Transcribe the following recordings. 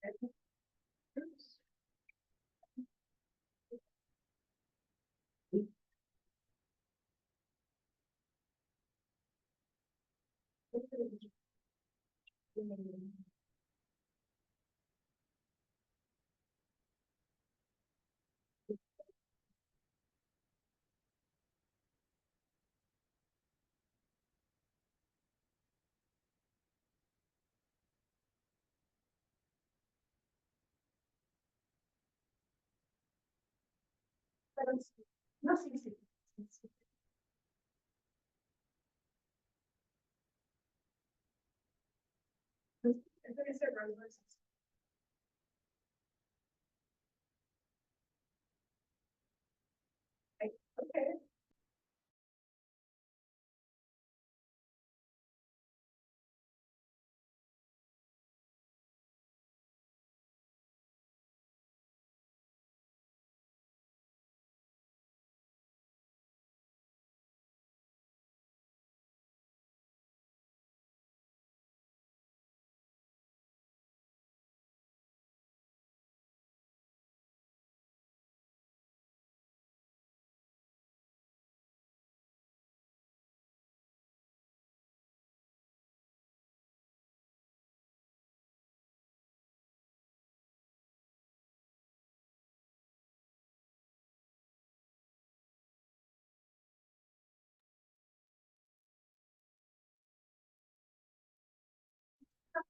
Okay.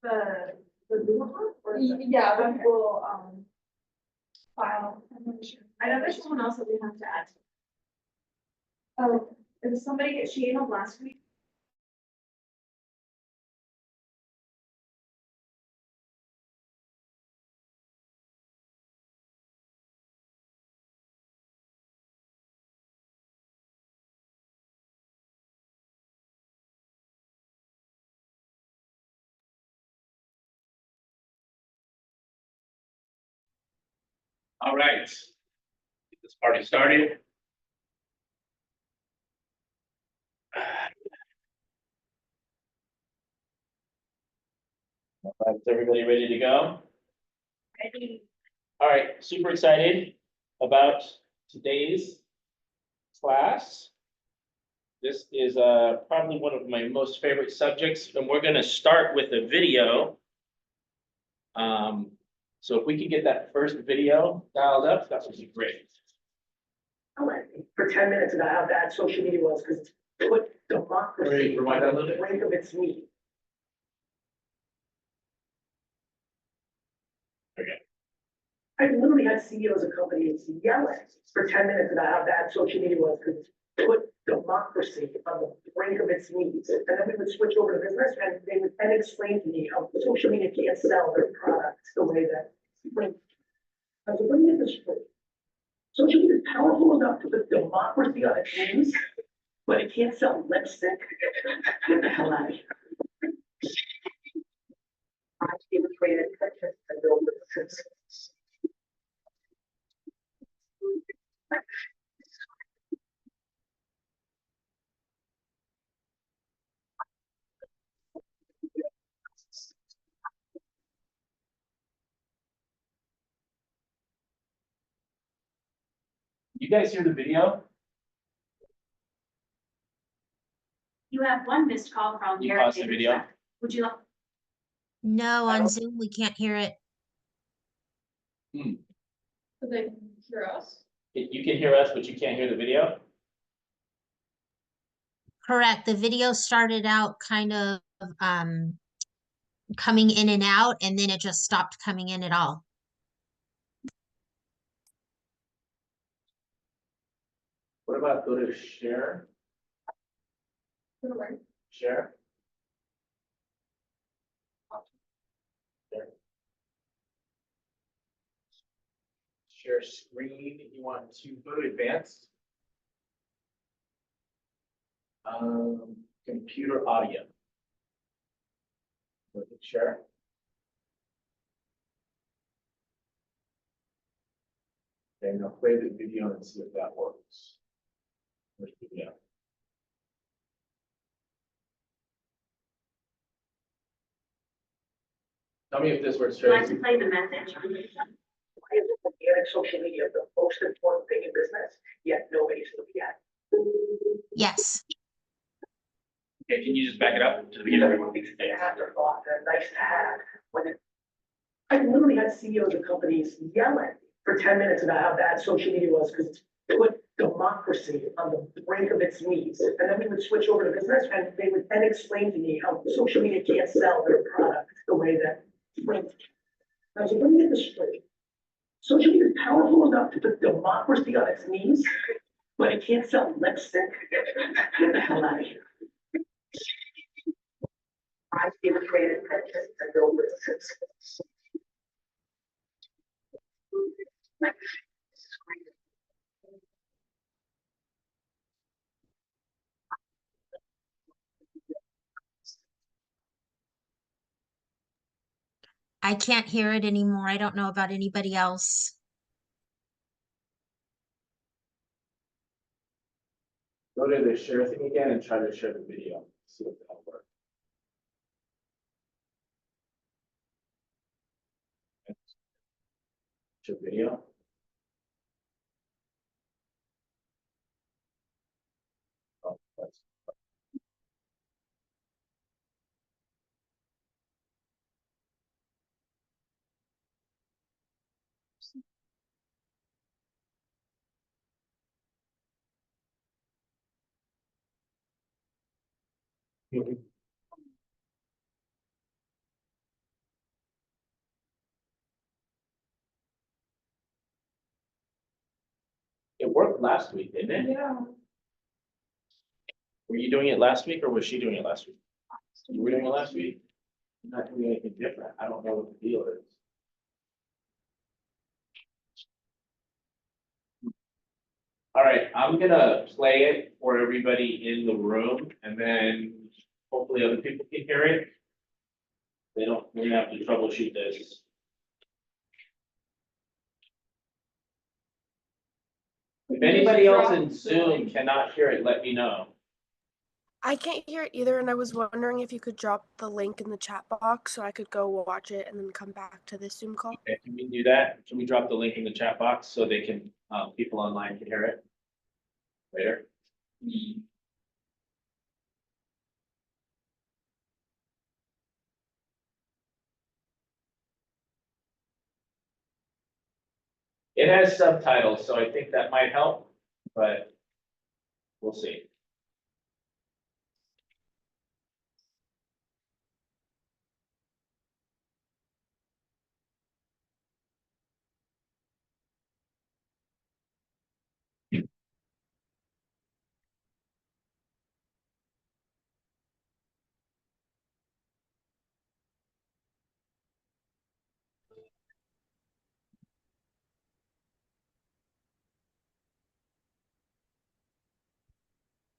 The new one or yeah, but we'll file. I know there's someone else that we have to add. Oh, did somebody get she emailed last week? All right. Get this party started. All right, is everybody ready to go? Ready. All right, super excited about today's class. This is probably one of my most favorite subjects, and we're gonna start with a video. So if we could get that first video dialed up, that would be great. For 10 minutes about how bad social media was, because it put democracy Rewind that a on little the bit. brink of its knee. Okay. I literally had CEOs of companies yelling for 10 minutes about how bad social media was, because it put democracy on the brink of its knees. And then we would switch over to business, and they would then explain to me how social media can't sell their products the way that. I was like, let me get this straight. Social media is powerful enough to put democracy on its knees, but it can't sell lipstick. Get the hell out of here. I was created and build businesses. You guys hear the video? You have one missed call from You Garrett. paused the video? Would you like? No, I on don't- Zoom, we can't hear it. Do they hear us? You can hear us, but you can't hear the video? Correct. The video started out kind of coming in and out, and then it just stopped coming in at all. What about go to share? Share? Share. Share screen, you want to go to advanced? Computer audio. Click share. Okay, now play the video and see if that works. Where's the video? Tell me if this works, Would you like Tracy. to play the message? Why is organic social media the most important thing in business, yet nobody's looking at it? Yes. Okay, can you just back it up to the You know, beginning? it's an afterthought, and nice to have, when it. I literally had CEOs of companies yelling for 10 minutes about how bad social media was, because it put democracy on the brink of its knees. And then we would switch over to business, and they would then explain to me how social media can't sell their product the way that print. And I was like, let me get this straight. Social media is powerful enough to put democracy on its knees, but it can't sell lipstick. Get the hell out of here. I've been created purchase and build businesses. I can't hear it anymore. I don't know about anybody else. Go to the share thing again and try to share the video. See if that'll work. Share video. Oh, that's. It worked last week, didn't it? Yeah. Were you doing it last week or was she doing it last week? You were doing it last week? You're not doing anything different. I don't know what the deal is. All right, I'm gonna play it for everybody in the room and then hopefully other people can hear it. We're gonna have to troubleshoot this. If anybody else in Zoom cannot hear it, let me know. I can't hear it either, and I was wondering if you could drop the link in the chat box so I could go watch it and then come back to this Zoom call. Okay, can we do that? Can we drop the link in the chat box so they can, people online can hear it later? It has subtitles, so I think that might help, but we'll see.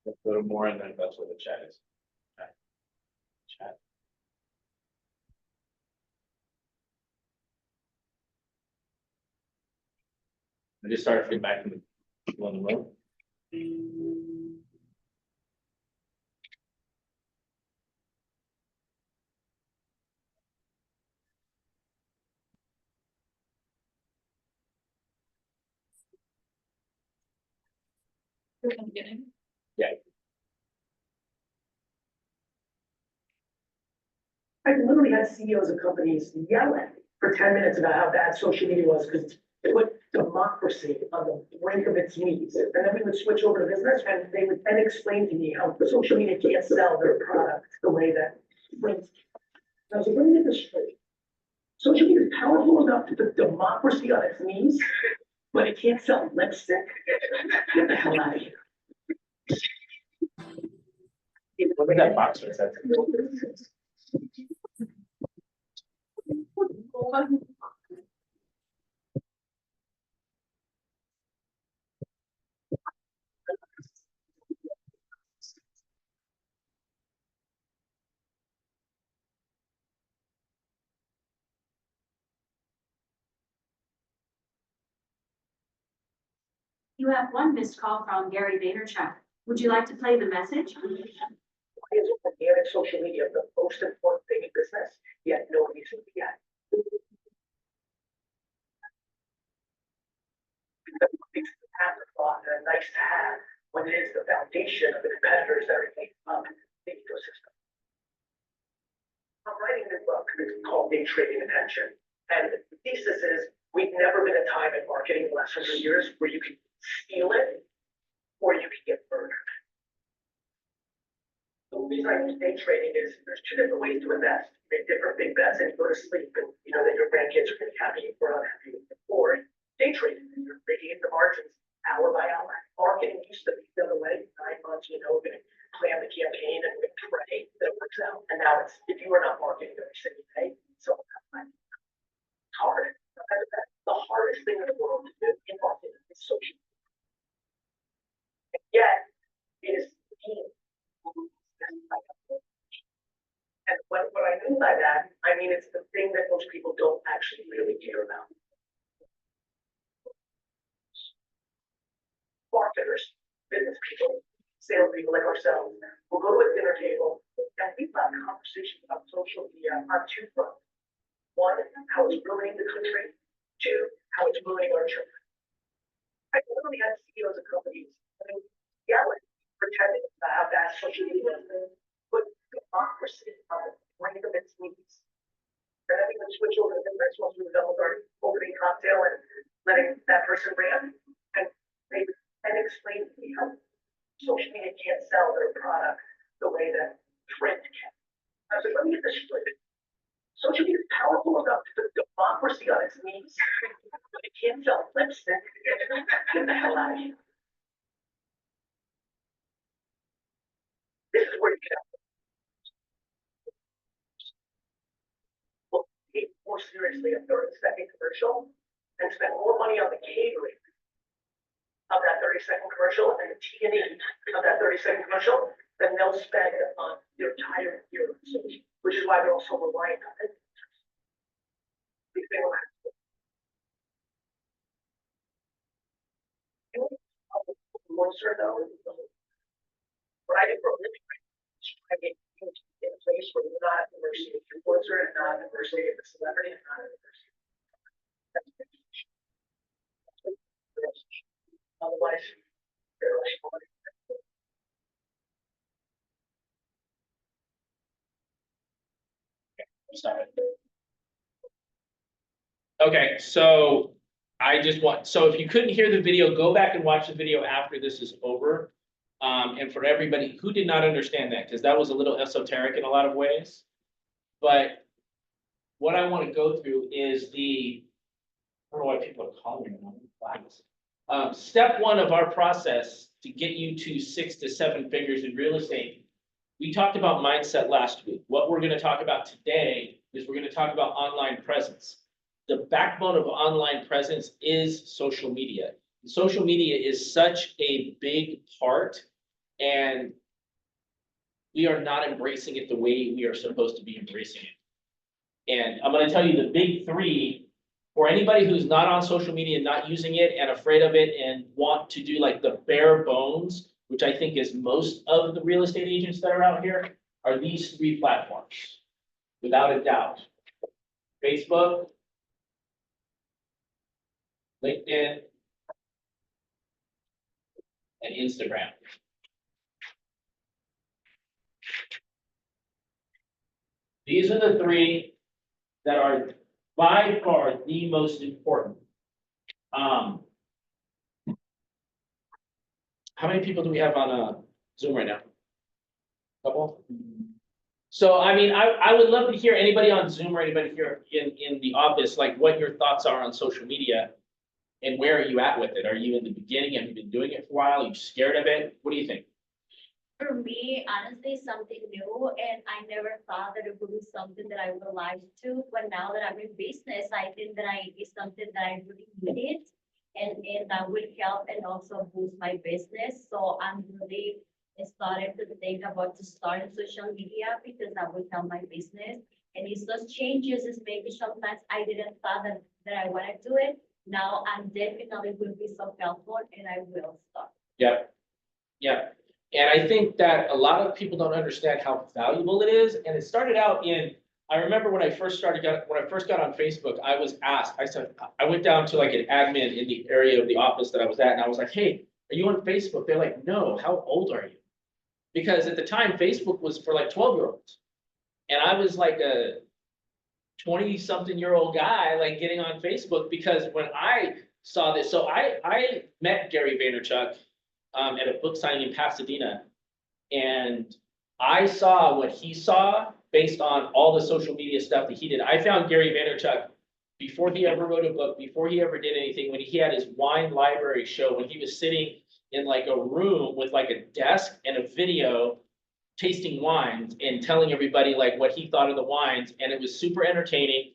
Let's go to more and then that's where the chat is. Okay. Chat. I just started to get back to the people in the room. Yeah. I literally had CEOs of companies yelling for 10 minutes about how bad social media was, because it put democracy on the brink of its knees. And then we would switch over to business, and they would then explain to me how social media can't sell their product the way that print. And I was like, let me get this straight. Social media is powerful enough to put democracy on its knees, but it can't sell lipstick. Get the hell out of here. Look at that box right there. You have one missed call from Gary Vaynerchuk. Would you like to play the message? Why is organic social media the most important thing in business, yet nobody's looking at it? it's called day trading attention. And the thesis is, we've never been a time in marketing in the last 100 years where you can steal it or you can get murdered. The reason I use day trading is there's two different ways to invest. You make different big bets and you go to sleep and you know that your grandkids are going to be happy or unhappy. Or day trading, you're breaking the margins hour by hour. Marketing used to be the other way, 9 months, you know, we're going to plan the campaign and we're going to pray that it works out. And now it's, if you are not marketing every single day, so it's hard. The hardest thing in the world to do in marketing is social media. And yet, it is the team. And what I mean by that, I mean it's the thing that most people don't actually really care about. Marketers, business people, sales people like ourselves, will go to a dinner table and we've got conversations about social media on two fronts. One, how it's ruining the country. Two, how it's ruining our children. I literally had CEOs of companies yelling, pretending about how bad social media is, but democracy on the brink of its knees. And then we would switch over to the next once we were done with our opening cocktail and letting that person rant. And they and explain to me how social media can't sell their product the way that print can. I was like, let me get this straight. Social media is powerful enough to put democracy on its knees, but it can't sell lipstick. Get the hell out of here. This is where you get out. Well, take more seriously a 30-second commercial and spend more money on the catering of that 30-second commercial and the T&E of that 30-second commercial than they'll spend on their entire year of social, which is why they're also reliant on it. Influencer though, what I did for a living is try to get you in a place where you're not at the mercy of the influencer and not at the mercy of the celebrity and not at the mercy. Otherwise, they're like, Stop it. Okay, so so if you couldn't hear the video, go back and watch the video after this is over. And for everybody who did not understand that, because that was a little esoteric in a lot of ways. But what I want to go through is I don't know why people are calling me on step one of our process to get you to 6 to 7 figures in real estate. We talked about mindset last week. What we're going to talk about today is we're going to talk about online presence. The backbone of online presence is social media. Social media is such a big part, and we are not embracing it the way we are supposed to be embracing it. And I'm going to tell you the big 3 for anybody who's not on social media, not using it and afraid of it and want to do like the bare bones, which I think is most of the real estate agents that are out here, are these 3 platforms, without a doubt. Facebook, LinkedIn, and Instagram. These are the 3 that are by far the most important. How many people do we have on Zoom right now? Couple? So, I mean, I would love to hear anybody on Zoom or anybody here in the office, like what your thoughts are on social media and where are you at with it? Are you in the beginning? Have you been doing it for a while? Are you scared of it? What do you think? For me, honestly, something new, and I never thought that it would be something that I would like to, but now that I'm in business, I think that it's something that I really needed, and that will help and also boost my business. So I'm really started to think about to start social media because that will help my business. And it's those changes is maybe sometimes I didn't thought that I want to do it. Now I'm definitely will be so helpful and I will start. Yeah. Yeah. And I think that a lot of people don't understand how valuable it is. And it started out I remember when I first got on Facebook, I was asked, I went down to like an admin in the area of the office that I was at, and I was like, hey, are you on Facebook? They're like, no, how old are you? Because at the time, Facebook was for like 12-year-olds. And I was like 20-something-year-old guy like getting on Facebook, because when I saw this, so I met Gary Vaynerchuk at a book signing in Pasadena, and I saw what he saw based on all the social media stuff that he did. I found Gary Vaynerchuk before he ever wrote a book, before he ever did anything, when he had his wine library show, when he was sitting in like a room with like a desk and a video tasting wines and telling everybody like what he thought of the wines, and it was super entertaining.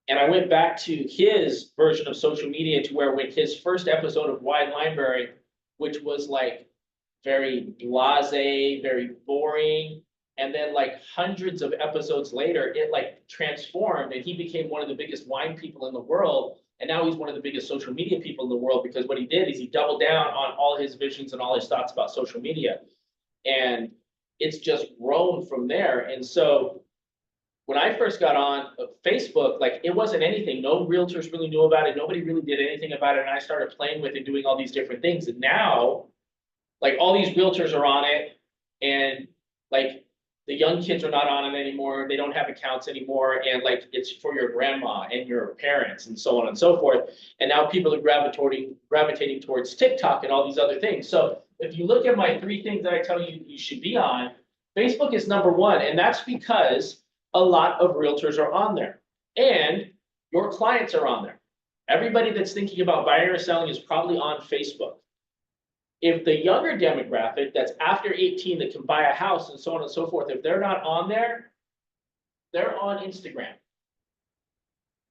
And I went back to his version of social media to where when his first episode of Wine Library, which was like very blasé, very boring, and then like hundreds of episodes later, it like transformed and he became one of the biggest wine people in the world. And now he's one of the biggest social media people in the world, because what he did is he doubled down on all his visions and all his thoughts about social media. And it's just grown from there. And so when I first got on Facebook, like it wasn't anything. No realtors really knew about it. Nobody really did anything about it. And I started playing with it, doing all these different things. And now, like all these realtors are on it, and like the young kids are not on it anymore. They don't have accounts anymore. And like it's for your grandma and your parents and so on and so forth. And now people are gravitating towards TikTok and all these other things. So if you look at my 3 things that I tell you you should be on, Facebook is number 1. And that's because a lot of realtors are on there and your clients are on there. Everybody that's thinking about buying or selling is probably on Facebook. If the younger demographic that's after 18 that can buy a house and so on and so forth, if they're not on there, they're on Instagram.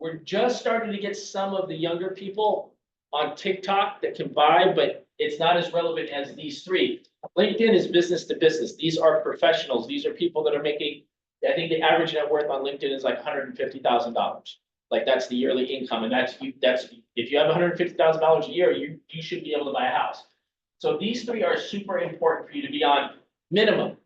We're just starting to get some of the younger people on TikTok that can buy, but it's not as relevant as these 3. LinkedIn is business to business. These are professionals. These are people that are making, I think the average net worth on LinkedIn is like $150,000. Like that's the yearly income. And that's if you have $150,000 a year, you should be able to buy a house. So these 3 are super important for you to be on minimum.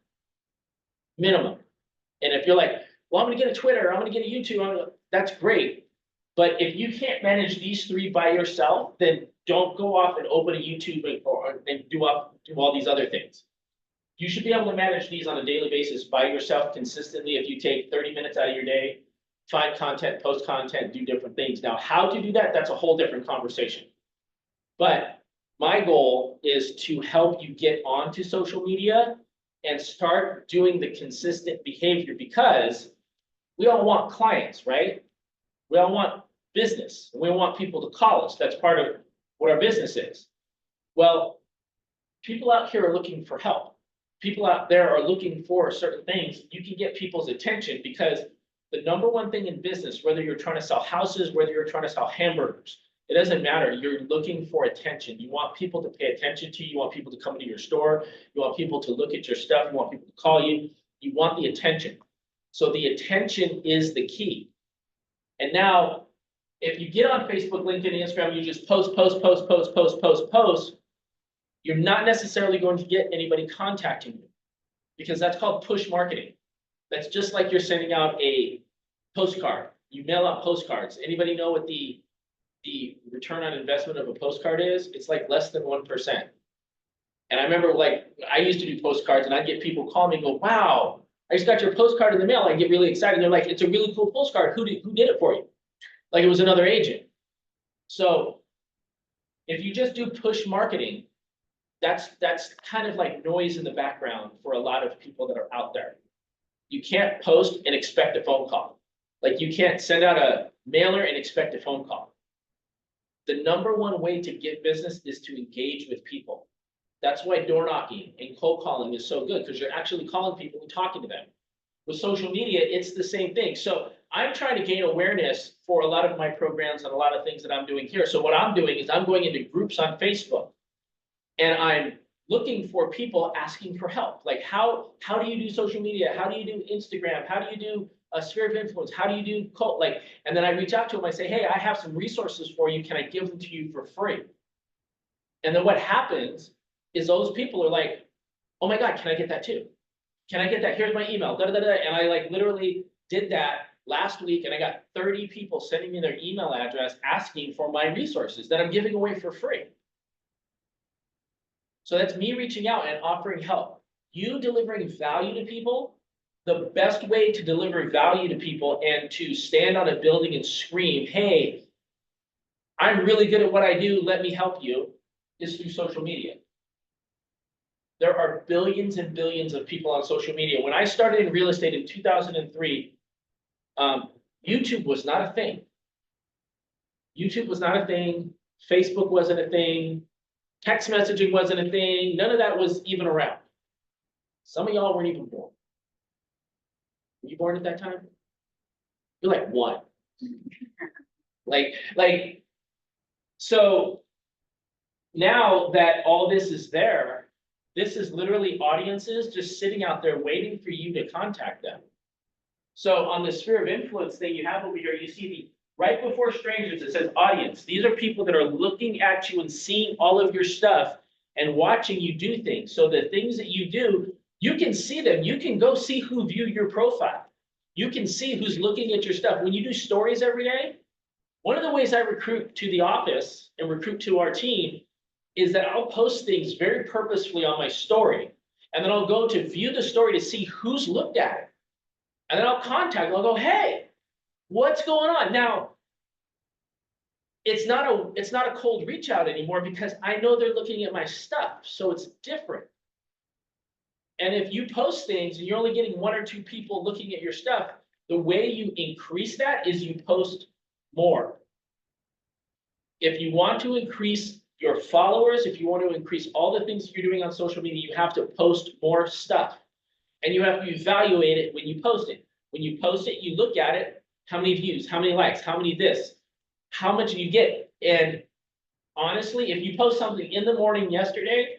And if you're like, well, I'm gonna get a Twitter, I'm gonna get a YouTube, that's great. But if you can't manage these 3 by yourself, then don't go off and open a YouTube and do all these other things. You should be able to manage these on a daily basis by yourself consistently. If you take 30 minutes out of your day, find content, post content, do different things. Now, how to do that, that's a whole different conversation. But my goal is to help you get onto social media and start doing the consistent behavior, because we all want clients, right? We all want business. We want people to call us. That's part of what our business is. Well, people out here are looking for help. People out there are looking for certain things. You can get people's attention, because the number 1 thing in business, whether you're trying to sell houses, whether you're trying to sell hamburgers, it doesn't matter. You're looking for attention. You want people to pay attention to you. You want people to come into your store. You want people to look at your stuff. You want people to call you. You want the attention. So the attention is the key. And now, if you get on Facebook, LinkedIn, and Instagram, you just post, you're not necessarily going to get anybody contacting you, because that's called push marketing. That's just like you're sending out a postcard. You mail out postcards. Anybody know what the return on investment of a postcard is? It's like less than 1%. And I remember, like, I used to do postcards, and I'd get people call me and go, wow, I just got your postcard in the mail. I get really excited. They're like, it's a really cool postcard. Who did it for you? Like it was another agent. So if you just do push marketing, that's kind of like noise in the background for a lot of people that are out there. You can't post and expect a phone call. Like you can't send out a mailer and expect a phone call. The number 1 way to get business is to engage with people. That's why door knocking and cold calling is so good, because you're actually calling people and talking to them. With social media, it's the same thing. So I'm trying to gain awareness for a lot of my programs and a lot of things that I'm doing here. So what I'm doing is I'm going into groups on Facebook, and I'm looking for people asking for help. Like how do you do social media? How do you do Instagram? How do you do a sphere of influence? How do you do and then I reach out to them. I say, hey, I have some resources for you. Can I give them to you for free? And then what happens is those people are like, oh my God, can I get that too? Can I get that? Here's my email. Da, da, da, da. And I like literally did that last week, and I got 30 people sending me their email address asking for my resources that I'm giving away for free. So that's me reaching out and offering help. You delivering value to people the best way to deliver value to people and to stand on a building and scream, hey, I'm really good at what I do, let me help you, is through social media. There are billions and billions of people on social media. When I started in real estate in 2003, YouTube was not a thing. YouTube was not a thing. Facebook wasn't a thing. Text messaging wasn't a thing. None of that was even around. Some of y'all weren't even born. Were you born at that time? You're like one. So now that all this is there, this is literally audiences just sitting out there waiting for you to contact them. So on the sphere of influence thing you have over here, you see the right before strangers, it says audience. These are people that are looking at you and seeing all of your stuff and watching you do things. So the things that you do, you can see them. You can go see who viewed your profile. You can see who's looking at your stuff. When you do stories every day, one of the ways I recruit to the office and recruit to our team is that I'll post things very purposefully on my story. And then I'll go to view the story to see who's looked at it. And then I'll contact them. I'll go, hey, what's going on? Now, it's not a cold reach out anymore because I know they're looking at my stuff. So it's different. And if you post things and you're only getting 1 or 2 people looking at your stuff, the way you increase that is you post more. If you want to increase your followers, if you want to increase all the things that you're doing on social media, you have to post more stuff. And you have to evaluate it when you post it. When you post it, you look at it, how many views, how many likes, how many this, how much do you get? And honestly, if you post something in the morning yesterday,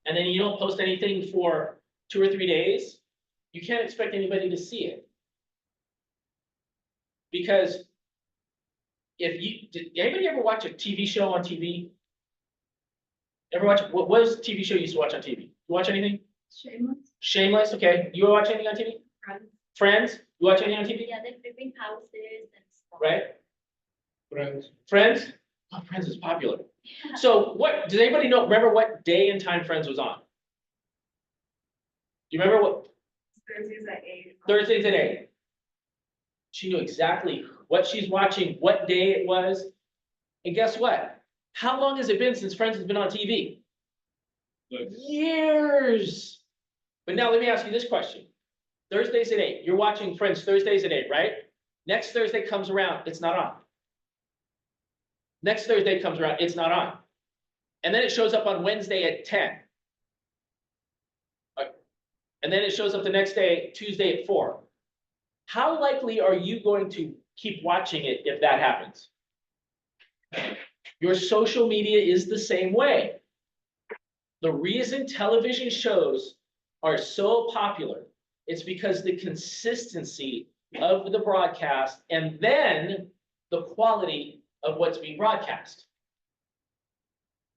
and then you don't post anything for 2 or 3 days, you can't expect anybody to see it. Because did anybody ever watch a TV show on TV? Ever watch, what was the TV show you used to watch on TV? You watch anything? Shameless. Shameless, okay. You watch anything on TV? Friends. Friends? You watch anything on TV? Yeah, they're flipping houses and stuff. Right? Friends? Oh, Friends is popular. So does anybody remember what day and time Friends was on? Do you remember what? Thursdays at 8. Thursdays at 8. She knew exactly what she's watching, what day it was. And guess what? How long has it been since Friends has been on TV? Years. But now let me ask you this question. Thursdays at 8. You're watching Friends Thursdays at 8, right? Next Thursday comes around, it's not on. Next Thursday comes around, it's not on. And then it shows up on Wednesday at 10. And then it shows up the next day, Tuesday at 4. How likely are you going to keep watching it if that happens? Your social media is the same way. The reason television shows are so popular, it's because the consistency of the broadcast and then the quality of what's being broadcast.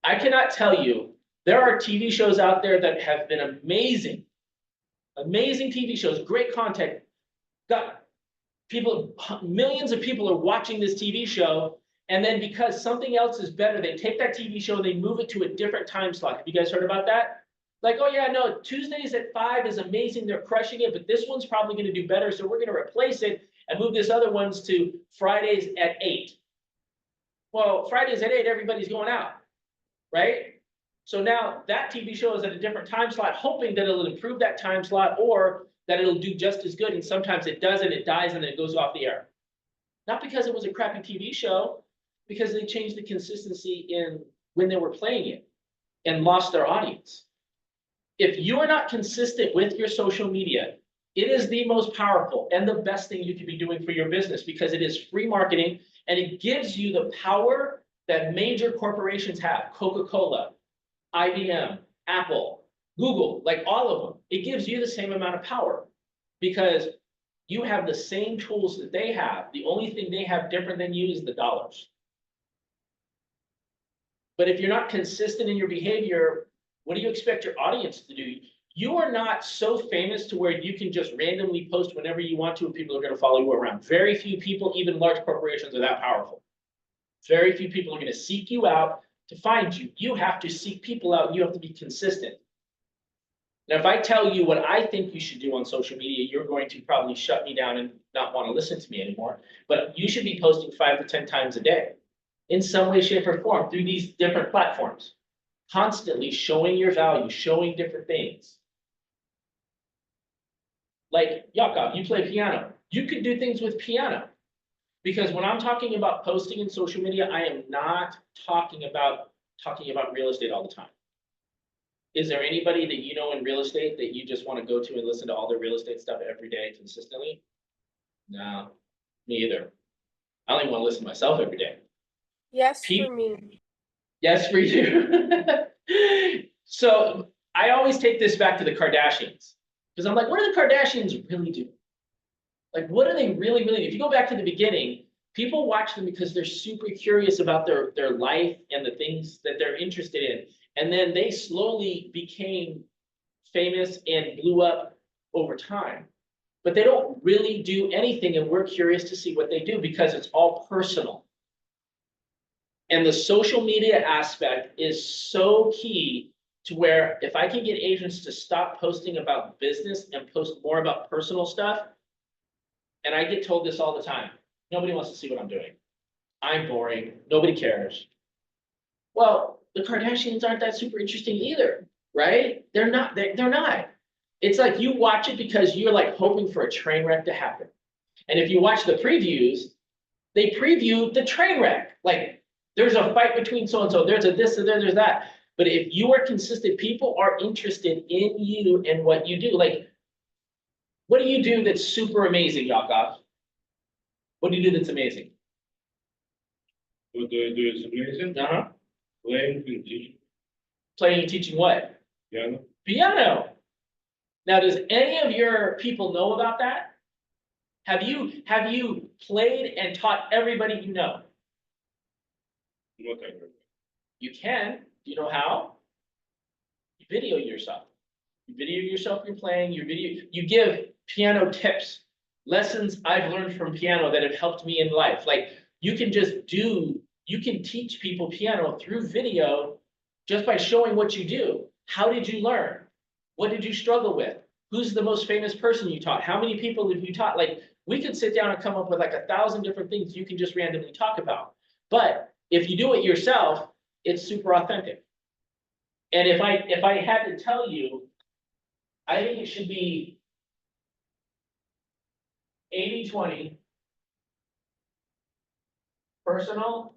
I cannot tell you, there are TV shows out there that have been amazing. Amazing TV shows, great content. Got people, millions of people are watching this TV show, and then because something else is better, they take that TV show and they move it to a different time slot. Have you guys heard about that? Like, oh yeah, no, Tuesdays at 5 is amazing, they're crushing it, but this one's probably gonna do better, so we're gonna replace it and move this other one's to Fridays at 8. Well, Fridays at 8, everybody's going out, right? So now that TV show is at a different time slot, hoping that it'll improve that time slot or that it'll do just as good, and sometimes it doesn't, it dies, and then it goes off the air. Not because it was a crappy TV show, because they changed the consistency in when they were playing it and lost their audience. If you are not consistent with your social media, it is the most powerful and the best thing you could be doing for your business because it is free marketing and it gives you the power that major corporations have. Coca-Cola, IBM, Apple, Google, like all of them. It gives you the same amount of power because you have the same tools that they have. The only thing they have different than you is the dollars. But if you're not consistent in your behavior, what do you expect your audience to do? You are not so famous to where you can just randomly post whenever you want to and people are going to follow you around. Very few people, even large corporations, are that powerful. Very few people are going to seek you out to find you. You have to seek people out. You have to be consistent. Now, if I tell you what I think you should do on social media, you're going to probably shut me down and not want to listen to me anymore. But you should be posting 5 to 10 times a day in some way, shape, or form through these different platforms, constantly showing your value, showing different things. Like Yakov, you play piano. You could do things with piano. Because when I'm talking about posting in social media, I am not talking about real estate all the time. Is there anybody that you know in real estate that you just want to go to and listen to all their real estate stuff every day consistently? No, me either. I only want to listen to myself every day. Yes, Pete? for me. Yes, for you. So I always take this back to the Kardashians. Because I'm like, what do the Kardashians really do? Like, what do they really, really, if you go back to the beginning, people watch them because they're super curious about their life and the things that they're interested in. And then they slowly became famous and blew up over time. But they don't really do anything, and we're curious to see what they do because it's all personal. And the social media aspect is so key to where if I can get agents to stop posting about business and post more about personal stuff, and I get told this all the time, nobody wants to see what I'm doing. I'm boring, nobody cares. Well, the Kardashians aren't that super interesting either, right? They're not. It's like you watch it because you're like hoping for a train wreck to happen. And if you watch the previews, they preview the train wreck. Like there's a fight between so-and-so, there's a this and there's that. But if you are consistent, people are interested in you and what you do. Like, what do you do that's super amazing, Yakov? What do you do that's amazing? What do I do is amazing. Uh-huh. Playing and teaching Playing and teaching what? piano. Piano. Now, does any of your people know about that? Have you played and taught everybody you know? Not ever. You can. Do you know how? You video yourself. You video yourself you're playing, you give piano tips, lessons I've learned from piano that have helped me in life. Like you can teach people piano through video just by showing what you do. How did you learn? What did you struggle with? Who's the most famous person you taught? How many people have you taught? Like we could sit down and come up with like 1,000 different things you can just randomly talk about. But if you do it yourself, it's super authentic. And if I had to tell you, I think it should be 80-20 personal,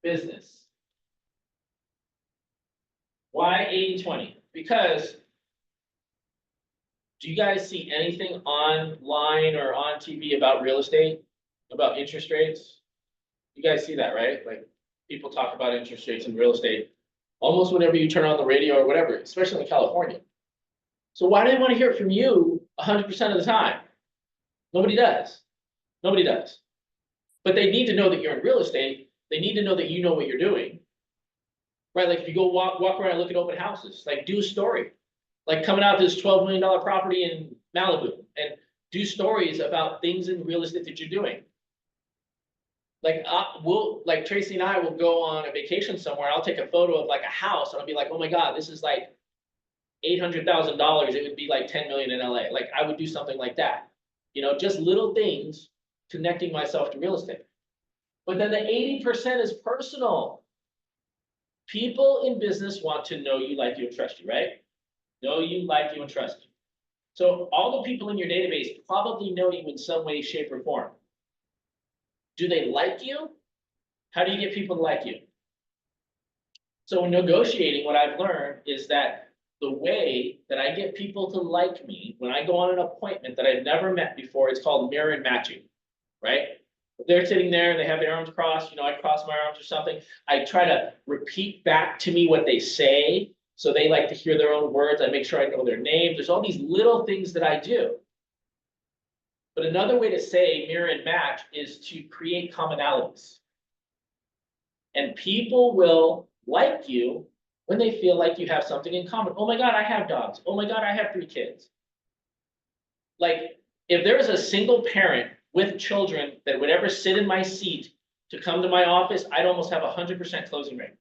business. Why 80-20? Because do you guys see anything online or on TV about real estate, about interest rates? You guys see that, right? Like people talk about interest rates in real estate almost whenever you turn on the radio or whatever, especially in California. So why do they want to hear it from you 100% of the time? Nobody does. Nobody does. But they need to know that you're in real estate. They need to know that you know what you're doing. Right? Like if you go walk around and look at open houses, like do a story. Like coming out to this $12 million property in Malibu and do stories about things in real estate that you're doing. Like like Tracy and I will go on a vacation somewhere. I'll take a photo of like a house and I'll be like, oh my God, this is like $800,000. It would be like 10 million in LA. Like I would do something like that. You know, just little things connecting myself to real estate. But then the 80% is personal. People in business want to know you, like you, and trust you, right? Know you, like you, and trust you. So all the people in your database probably know you in some way, shape, or form. Do they like you? How do you get people to like you? So in negotiating, what I've learned is that the way that I get people to like me when I go on an appointment that I've never met before, it's called mirror and matching, right? If they're sitting there and they have their arms crossed, you know, I cross my arms or something. I try to repeat back to me what they say. So they like to hear their own words. I make sure I know their name. There's all these little things that I do. But another way to say mirror and match is to create commonalities. And people will like you when they feel like you have something in common. Oh my God, I have dogs. Oh my God, I have 3 kids. Like if there is a single parent with children that would ever sit in my seat to come to my office, I'd almost have 100% closing rate.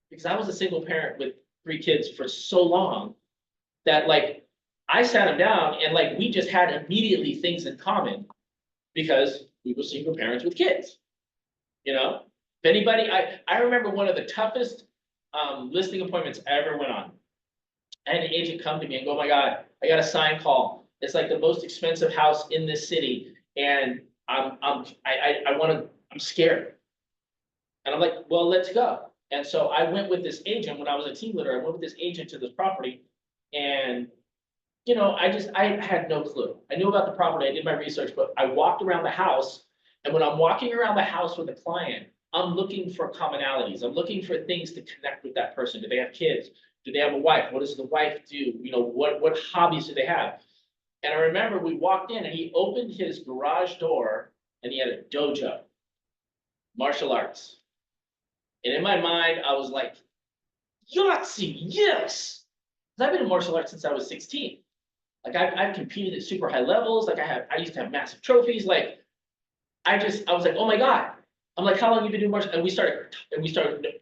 Because I was a single parent with 3 kids for so long that like, I sat him down and like, we just had immediately things in common because we were single parents with kids. You know, if anybody, I remember one of the toughest listing appointments I ever went on. I had an agent come to me and go, oh my God, I got a sign call. It's like the most expensive house in this city. And I'm scared. And I'm like, well, let's go. And so I went with this agent when I was a team leader. I went with this agent to this property and, you know, I had no clue. I knew about the property. I did my research, but I walked around the house. And when I'm walking around the house with a client, I'm looking for commonalities. I'm looking for things to connect with that person. Do they have kids? Do they have a wife? What does the wife do? You know, what hobbies do they have? And I remember we walked in and he opened his garage door and he had a dojo, martial arts. And in my mind, I was like, Yahtzee, yes. Because I've been in martial arts since I was 16. Like I've competed at super high levels. Like I used to have massive trophies. Like I was like, oh my God. I'm like, how long have you been doing martial? And we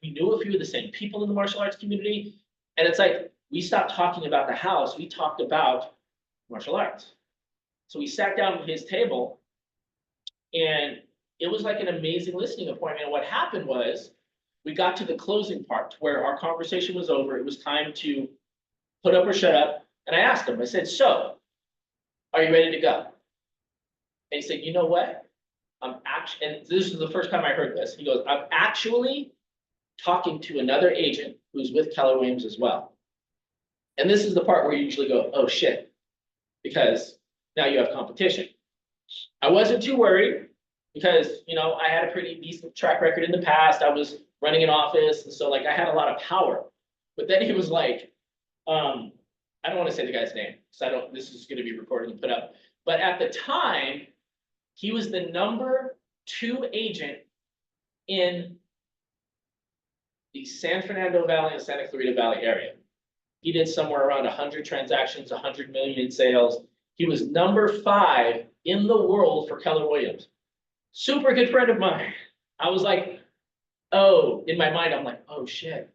knew a few of the same people in the martial arts community. And it's like, we stopped talking about the house. We talked about martial arts. So we sat down at his table and it was like an amazing listening appointment. And what happened was we got to the closing part where our conversation was over. It was time to put up or shut up. And I asked him, I said, so are you ready to go? And he said, you know what? I'm actually, and this is the first time I heard this. He goes, I'm actually talking to another agent who's with Keller Williams as well. And this is the part where you usually go, oh shit, because now you have competition. I wasn't too worried because, you know, I had a pretty decent track record in the past. I was running an office. And so like I had a lot of power. But then he was like, I don't want to say the guy's name because this is going to be recorded and put up. But at the time, he was the number 2 agent in the San Fernando Valley and Santa Clarita Valley area. He did somewhere around 100 transactions, 100 million in sales. He was number 5 in the world for Keller Williams. Super good friend of mine. I was like, oh, in my mind, I'm like, oh shit.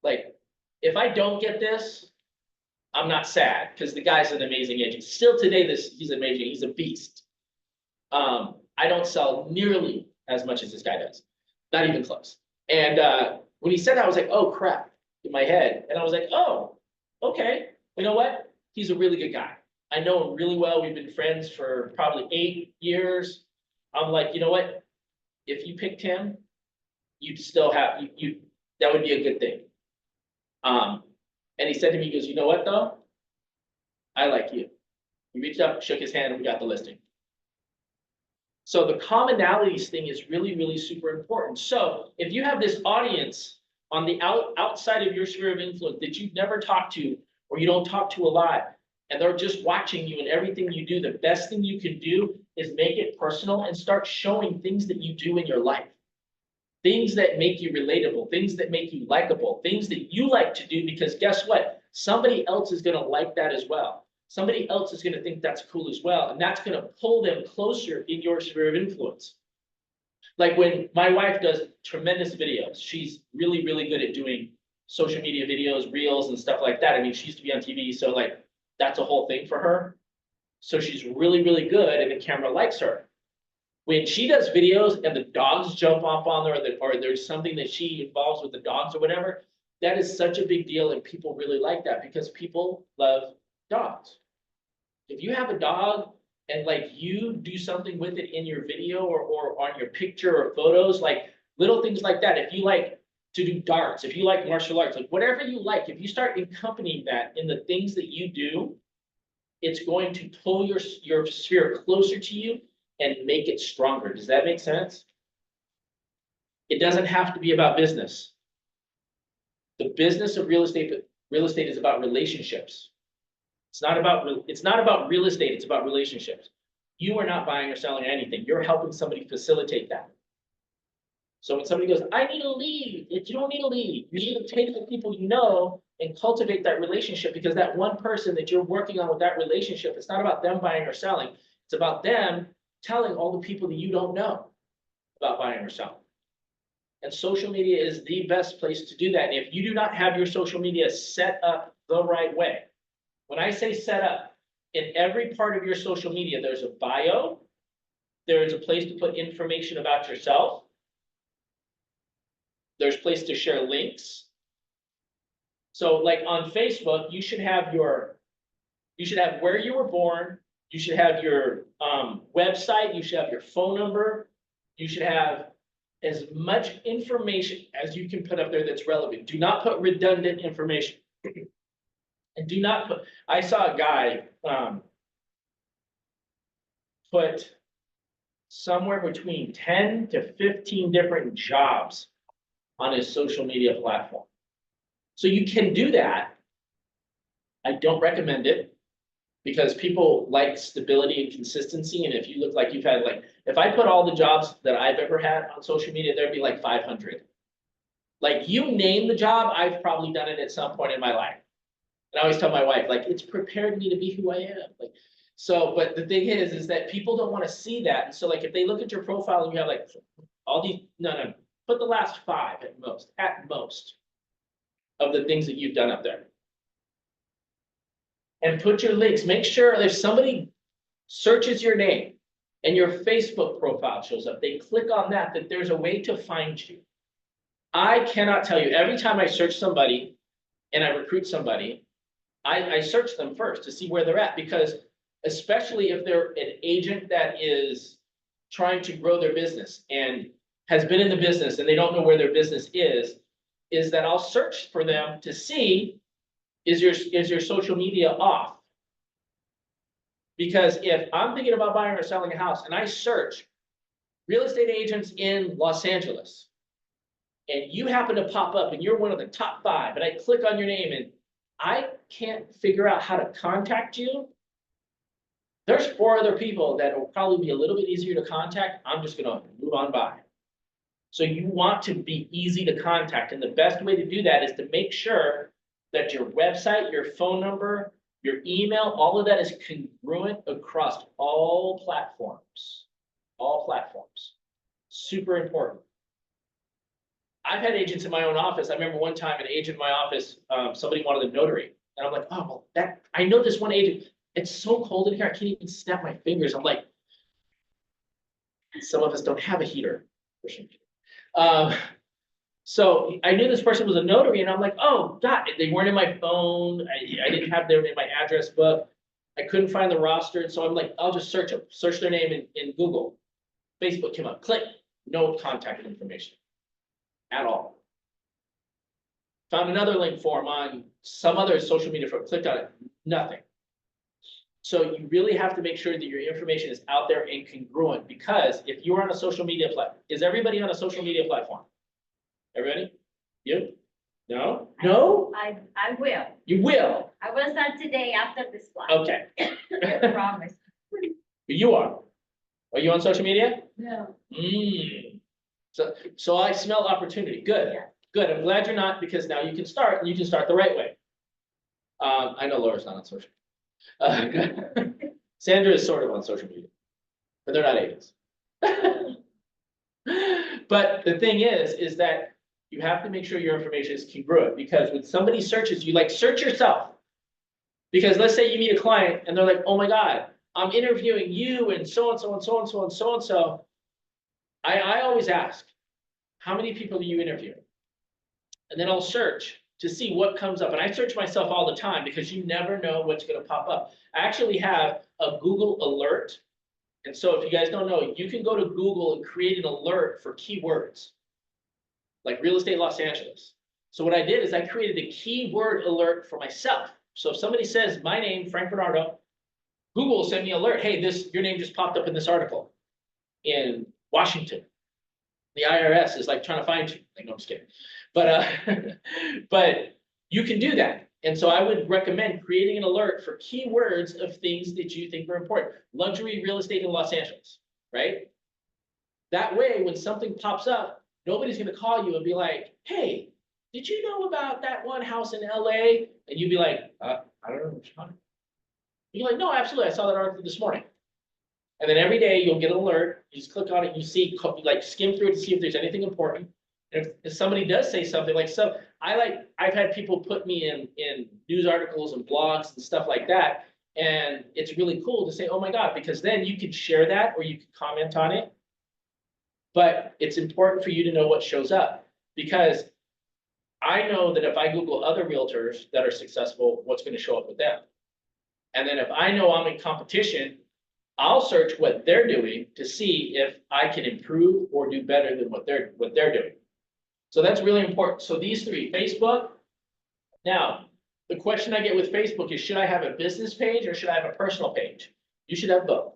Like, if I don't get this, I'm not sad because the guy's an amazing agent. Still today, he's amazing. He's a beast. I don't sell nearly as much as this guy does. Not even close. And when he said that, I was like, oh crap, in my head. And I was like, oh, okay. You know what? He's a really good guy. I know him really well. We've been friends for probably 8 years. I'm like, you know what? If you picked him, you'd still have, that would be a good thing. And he said to me, he goes, you know what though? I like you. He reached up, shook his hand, and we got the listing. So the commonalities thing is really, really super important. So if you have this audience on the outside of your sphere of influence that you've never talked to, or you don't talk to a lot, and they're just watching you and everything you do, the best thing you can do is make it personal and start showing things that you do in your life. Things that make you relatable, things that make you likable, things that you like to do, because guess what? Somebody else is gonna like that as well. Somebody else is gonna think that's cool as well, and that's gonna pull them closer in your sphere of influence. Like when my wife does tremendous videos, she's really, really good at doing social media videos, reels and stuff like that. I mean, she used to be on TV, so like, that's a whole thing for her. So she's really, really good and the camera likes her. When she does videos and the dogs jump off on her or there's something that she involves with the dogs or whatever, that is such a big deal and people really like that because people love dogs. If you have a dog and like you do something with it in your video or on your picture or photos, like little things like that, if you like to do darts, if you like martial arts, like whatever you like, if you start accompanying that in the things that you do, it's going to pull your sphere closer to you and make it stronger. Does that make sense? It doesn't have to be about business. The business of real estate is about relationships. It's not about real estate, it's about relationships. You are not buying or selling anything. You're helping somebody facilitate that. So when somebody goes, I need a lead, you don't need a lead. You need to take the people you know and cultivate that relationship, because that one person that you're working on with that relationship, it's not about them buying or selling. It's about them telling all the people that you don't know about buying or selling. And social media is the best place to do that. And if you do not have your social media set up the right way, When I say set up, in every part of your social media, there's a bio. There is a place to put information about yourself. There's a place to share links. So like on Facebook, you should have where you were born, you should have your website, you should have your phone number, you should have as much information as you can put up there that's relevant. Do not put redundant information. And do not put, I saw a guy put somewhere between 10 to 15 different jobs on his social media platform. So you can do that. I don't recommend it because people like stability and consistency. And if you look like you've had if I put all the jobs that I've ever had on social media, there'd be like 500. Like you name the job, I've probably done it at some point in my life. And I always tell my wife, like, it's prepared me to be who I am. Like, so, but the thing is that people don't want to see that. And so like, if they look at your profile and you have like all these, no, put the last 5 at most of the things that you've done up there. And put your links, make sure if somebody searches your name and your Facebook profile shows up, they click on that there's a way to find you. I cannot tell you, every time I search somebody and I recruit somebody, I search them first to see where they're at, because especially if they're an agent that is trying to grow their business and has been in the business and they don't know where their business is that I'll search for them to see, is your social media off? Because if I'm thinking about buying or selling a house and I search real estate agents in Los Angeles, and you happen to pop up and you're one of the top 5, and I click on your name and I can't figure out how to contact you, there's 4 other people that will probably be a little bit easier to contact. I'm just gonna move on by. So you want to be easy to contact, and the best way to do that is to make sure that your website, your phone number, your email, all of that is congruent across all platforms. All platforms. Super important. I've had agents in my own office. I remember one time an agent in my office, somebody wanted a notary. And I'm like, oh, well, I know this one agent. It's so cold in here, I can't even snap my fingers. I'm like, some of us don't have a heater. So I knew this person was a notary, and I'm like, oh, God, they weren't in my phone. I didn't have them in my address book. I couldn't find the roster. So I'm like, I'll just search them, search their name in Google. Facebook came up, click, no contact information at all. Found another link for them on some other social media firm, clicked on it, nothing. So you really have to make sure that your information is out there and congruent, because if you're on a social media platform, is everybody on a social media platform? Everybody? You? No? No? I will. You will? I will start today after this one. Okay. I promise. You are. Are you on social media? No. So I smell opportunity. Good. Yeah. Good. I'm glad you're not, because now you can start, and you can start the right way. I know Laura's not on social. Sandra is sort of on social media, but they're not agents. But the thing is that you have to make sure your information is congruent, because when somebody searches you, like, search yourself. Because let's say you meet a client and they're like, oh my God, I'm interviewing you and so and so and so and so and so and so. I always ask, how many people are you interviewing? And then I'll search to see what comes up. And I search myself all the time, because you never know what's going to pop up. I actually have a Google alert. And so if you guys don't know, you can go to Google and create an alert for keywords, like real estate Los Angeles. So what I did is I created a keyword alert for myself. So if somebody says my name, Frank Bernardo, Google will send me an alert. Hey, your name just popped up in this article in Washington. The IRS is like trying to find you. Like, no, I'm just kidding. But you can do that. And so I would recommend creating an alert for keywords of things that you think are important. Luxury real estate in Los Angeles, right? That way, when something pops up, nobody's going to call you and be like, hey, did you know about that one house in LA? And you'd be like, I don't know what you're talking about. You're like, no, absolutely. I saw that article this morning. And then every day you'll get an alert. You just click on it. You see, like, skim through it to see if there's anything important. And if somebody does say something like, so I've had people put me in news articles and blogs and stuff like that. And it's really cool to say, oh my God, because then you can share that or you can comment on it. But it's important for you to know what shows up, because I know that if I Google other realtors that are successful, what's going to show up with them. And then if I know I'm in competition, I'll search what they're doing to see if I can improve or do better than what they're doing. So that's really important. So these three, Facebook. Now, the question I get with Facebook is, should I have a business page or should I have a personal page? You should have both.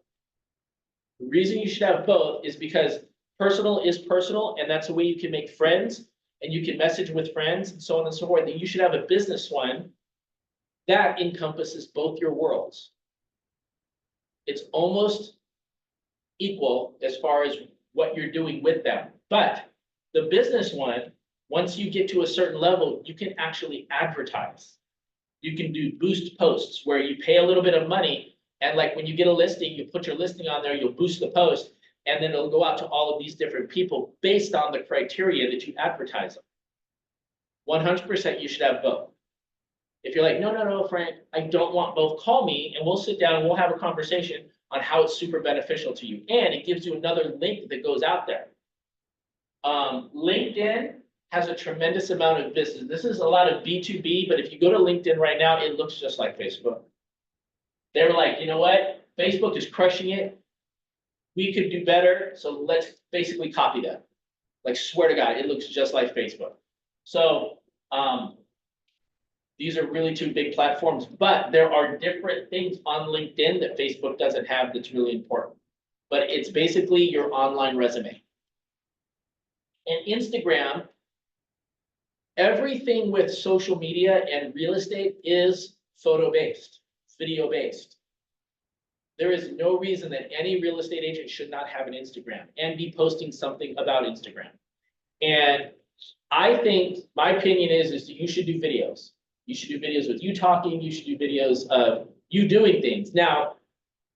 The reason you should have both is because personal is personal, and that's the way you can make friends and you can message with friends and so on and so forth. And you should have a business one that encompasses both your worlds. It's almost equal as far as what you're doing with them. But the business one, once you get to a certain level, you can actually advertise. You can do boost posts where you pay a little bit of money, and like when you get a listing, you put your listing on there, you'll boost the post, and then it'll go out to all of these different people based on the criteria that you advertise them. 100% you should have both. If you're like, no, Frank, I don't want both, call me and we'll sit down and we'll have a conversation on how it's super beneficial to you. And it gives you another link that goes out there. LinkedIn has a tremendous amount of business. This is a lot of B2B, but if you go to LinkedIn right now, it looks just like Facebook. They're like, you know what? Facebook is crushing it. We could do better, so let's basically copy them. Like, swear to God, it looks just like Facebook. So these are really two big platforms, but there are different things on LinkedIn that Facebook doesn't have that's really important. But it's basically your online resume. And Instagram, everything with social media and real estate is photo-based, video-based. There is no reason that any real estate agent should not have an Instagram and be posting something about Instagram. And I think, my opinion is that you should do videos. You should do videos with you talking, you should do videos of you doing things. Now,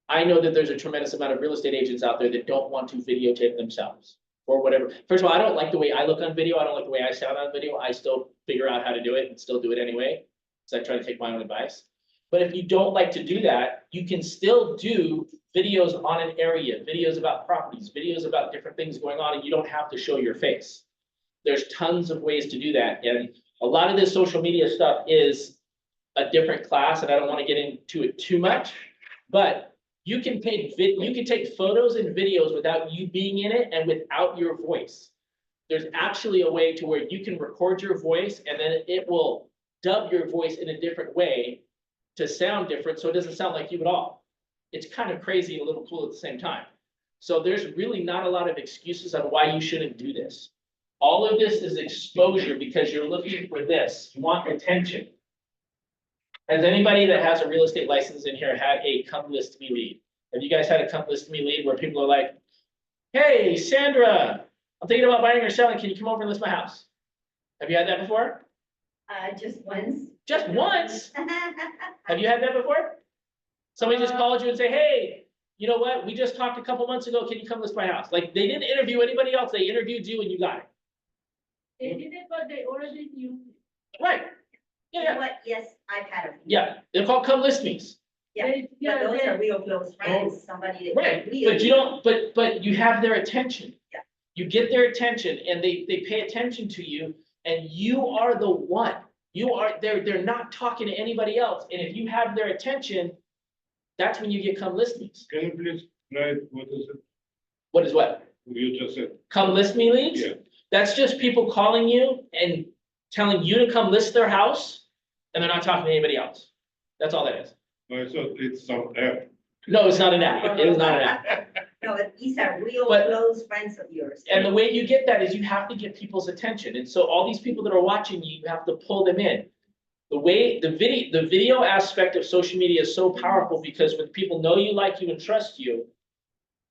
I know that there's a tremendous amount of real estate agents out there that don't want to videotape themselves or whatever. First of all, I don't like the way I look on video. I don't like the way I sound on video. I still figure out how to do it and still do it anyway. So I try to take my own advice. But if you don't like to do that, you can still do videos on an area, videos about properties, videos about different things going on, and you don't have to show your face. There's tons of ways to do that. And a lot of this social media stuff is a different class, and I don't want to get into it too much, but you can take photos and videos without you being in it and without your voice. There's actually a way to where you can record your voice and then it will dub your voice in a different way to sound different, so it doesn't sound like you at all. It's kind of crazy and a little cool at the same time. So there's really not a lot of excuses on why you shouldn't do this. All of this is exposure because you're looking for this. You want attention. Has anybody that has a real estate license in here had a come list me lead? Have you guys had a come list me lead where people are like, hey, Sandra, I'm thinking about buying or selling. Can you come over and list my house? Have you had that before? Just once. Just once? Have you had that before? Somebody just called you and say, hey, you know what? We just talked a couple months ago. Can you come list my house? Like, they didn't interview anybody else. They interviewed you and you got it. They did it, but they already knew. Right. You Yeah, know what? Yes, I've had a few. yeah. They're called come list me's. Yeah, but those are real close friends, somebody that. Right, really- but you don't, but you have their attention. Yeah. You get their attention and they pay attention to you and you are the one. You are, they're not talking to anybody else. And if you have their attention, that's when you get come list me's. Can you please write what is it What is what? you just said? Come list me leads? Yeah. That's just people calling you and telling you to come list their house and they're not talking to anybody else. That's all that is. I thought it's some app. No, it's not an app. It is not an app. No, but these are real But- close friends of yours. And the way you get that is you have to get people's attention. And so all these people that are watching you, you have to pull them in. The way the video aspect of social media is so powerful because when people know you, like you, and trust you,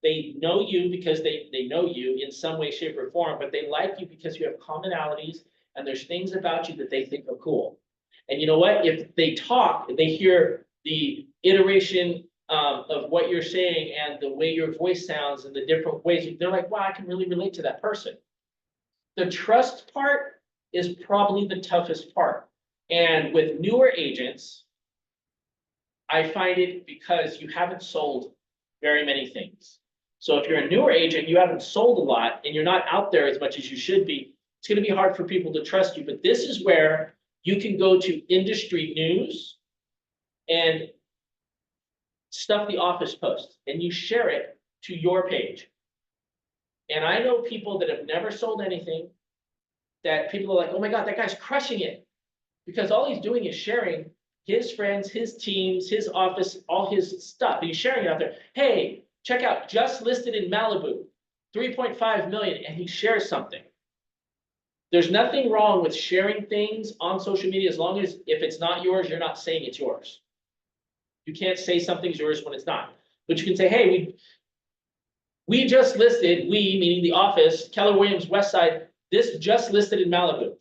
they know you because they know you in some way, shape, or form, but they like you because you have commonalities and there's things about you that they think are cool. And you know what? If they talk, if they hear the iteration of what you're saying and the way your voice sounds and the different ways, they're like, wow, I can really relate to that person. The trust part is probably the toughest part. And with newer agents, I find it because you haven't sold very many things. So if you're a newer agent, you haven't sold a lot and you're not out there as much as you should be, it's gonna be hard for people to trust you. But this is where you can go to industry news and stuff the office posts, and you share it to your page. And I know people that have never sold anything, that people are like, oh my God, that guy's crushing it. Because all he's doing is sharing his friends, his teams, his office, all his stuff. He's sharing it out there. Hey, check out, just listed in Malibu, 3.5 million, and he shares something. There's nothing wrong with sharing things on social media as long as if it's not yours, you're not saying it's yours. You can't say something's yours when it's not. But you can say, hey, we just listed, we, meaning the office, Keller Williams West Side, this just listed in Malibu.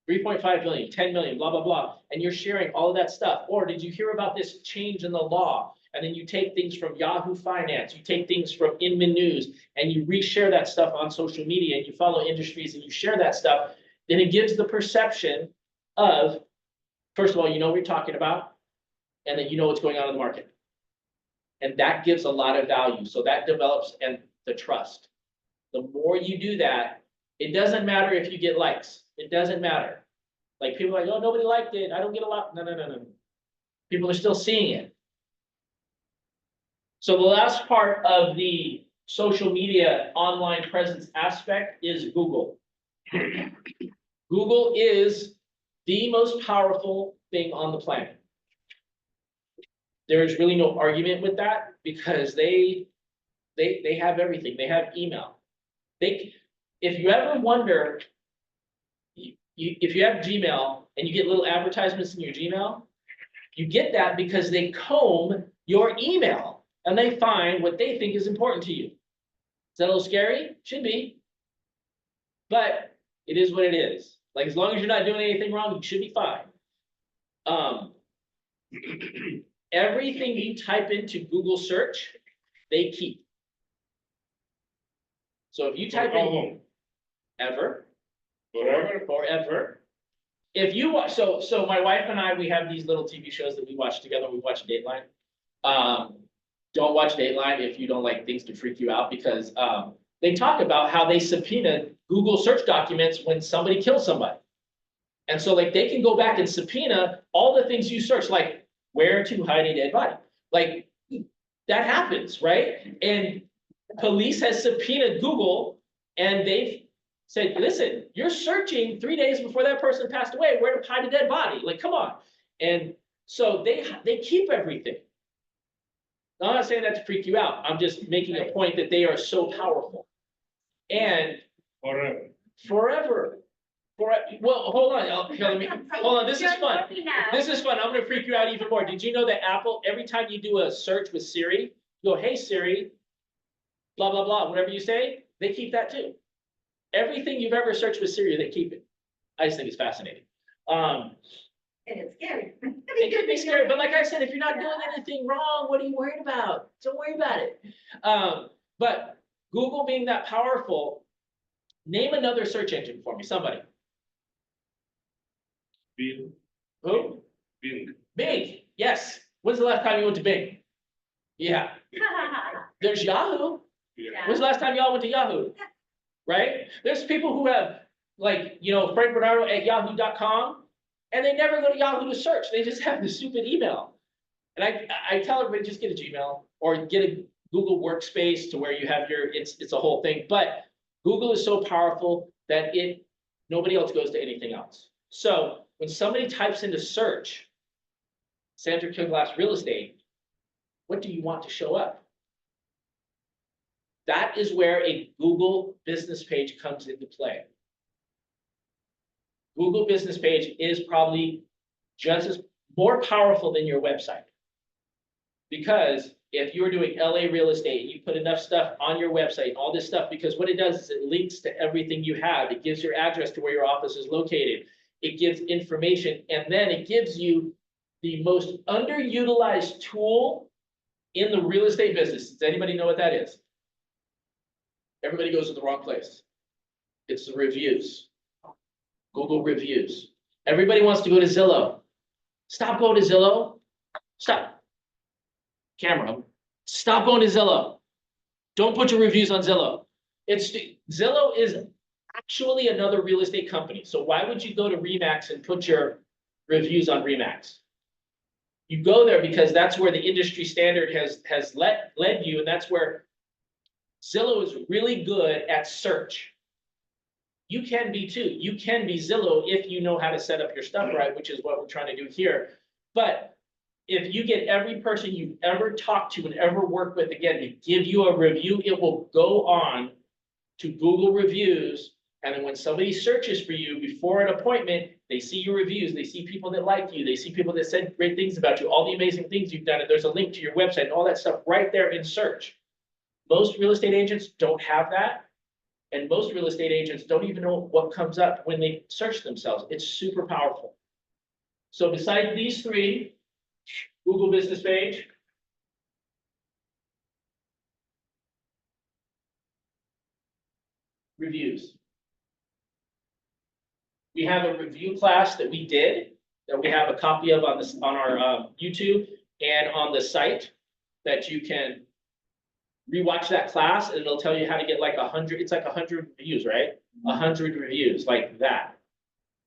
3.5 million, 10 million, blah, blah, blah. And you're sharing all of that stuff. Or did you hear about this change in the law? And then you take things from Yahoo Finance, you take things from Inman News, and you reshare that stuff on social media, and you follow industries and you share that stuff. Then it gives the perception of, first of all, you know what you're talking about, and then you know what's going on in the market. And that gives a lot of value. So that develops and the trust. The more you do that, it doesn't matter if you get likes. It doesn't matter. Like people are like, oh, nobody liked it. I don't get a lot. No, no, no, no. People are still seeing it. So the last part of the social media online presence aspect is Google. Google is the most powerful thing on the planet. There is really no argument with that because they have everything. They have email. If you ever wonder, if you have Gmail and you get little advertisements in your Gmail, you get that because they comb your email and they find what they think is important to you. Is that a little scary? Should be. But it is what it is. Like as long as you're not doing anything wrong, you should be fine. Everything you type into Google search, they keep. So if you type in ever, forever. If you watch, so my wife and I, we have these little TV shows that we watch together. We watch Dateline. Don't watch Dateline if you don't like things to freak you out because they talk about how they subpoena Google search documents when somebody kills somebody. And so like they can go back and subpoena all the things you search, like where to hide a dead body. Like that happens, right? And police has subpoenaed Google and they've said, listen, you're searching 3 days before that person passed away, where to hide a dead body. Like, come on. And so they keep everything. Now, I'm not saying that to freak you out. I'm just making a point that they are so powerful. And forever. Well, hold on. Hold on. This is fun. This is fun. I'm going to freak you out even more. Did you know that Apple, every time you do a search with Siri, you go, hey, Siri, blah, blah, blah, whatever you say, they keep that too. Everything you've ever searched with Siri, they keep it. I just think it's fascinating. And it's scary. It could be scary, but like I said, if you're not doing anything wrong, what are you worried about? Don't worry about it. But Google being that powerful, name another search engine for me, somebody. Bing. Who? Bing. Bing, yes. When's the last time you went to Bing? Yeah. There's Yahoo. Yeah. When's the last time y'all went to Yahoo? Right? There's people who have like, Frank Bernardo at yahoo.com. And they never go to Yahoo to search. They just have the stupid email. And I tell everybody, just get a Gmail or get a Google Workspace to where you have it's a whole thing. But Google is so powerful that nobody else goes to anything else. So when somebody types into search, Sandra Killglass real estate, what do you want to show up? That is where a Google business page comes into play. Google business page is probably just as more powerful than your website. Because if you're doing LA real estate and you put enough stuff on your website, all this stuff, because what it does is it links to everything you have. It gives your address to where your office is located. It gives information, and then it gives you the most underutilized tool in the real estate business. Does anybody know what that is? Everybody goes to the wrong place. It's the reviews. Google reviews. Everybody wants to go to Zillow. Stop going to Zillow. Stop. Camera. Stop going to Zillow. Don't put your reviews on Zillow. Zillow is actually another real estate company. So why would you go to RE/MAX and put your reviews on RE/MAX? You go there because that's where the industry standard has led you, and that's where Zillow is really good at search. You can be too. You can be Zillow if you know how to set up your stuff right, which is what we're trying to do here. But if you get every person you've ever talked to and ever worked with again to give you a review, it will go on to Google reviews. And then when somebody searches for you before an appointment, they see your reviews, they see people that like you, they see people that said great things about you, all the amazing things you've done, and there's a link to your website and all that stuff right there in search. Most real estate agents don't have that. And most real estate agents don't even know what comes up when they search themselves. It's super powerful. So besides these three, Google business page, reviews. We have a review class that we did, that we have a copy of on this, on our YouTube and on the site, that you can rewatch that class and it'll tell you how to get like 100, it's like 100 reviews, right? 100 reviews like that.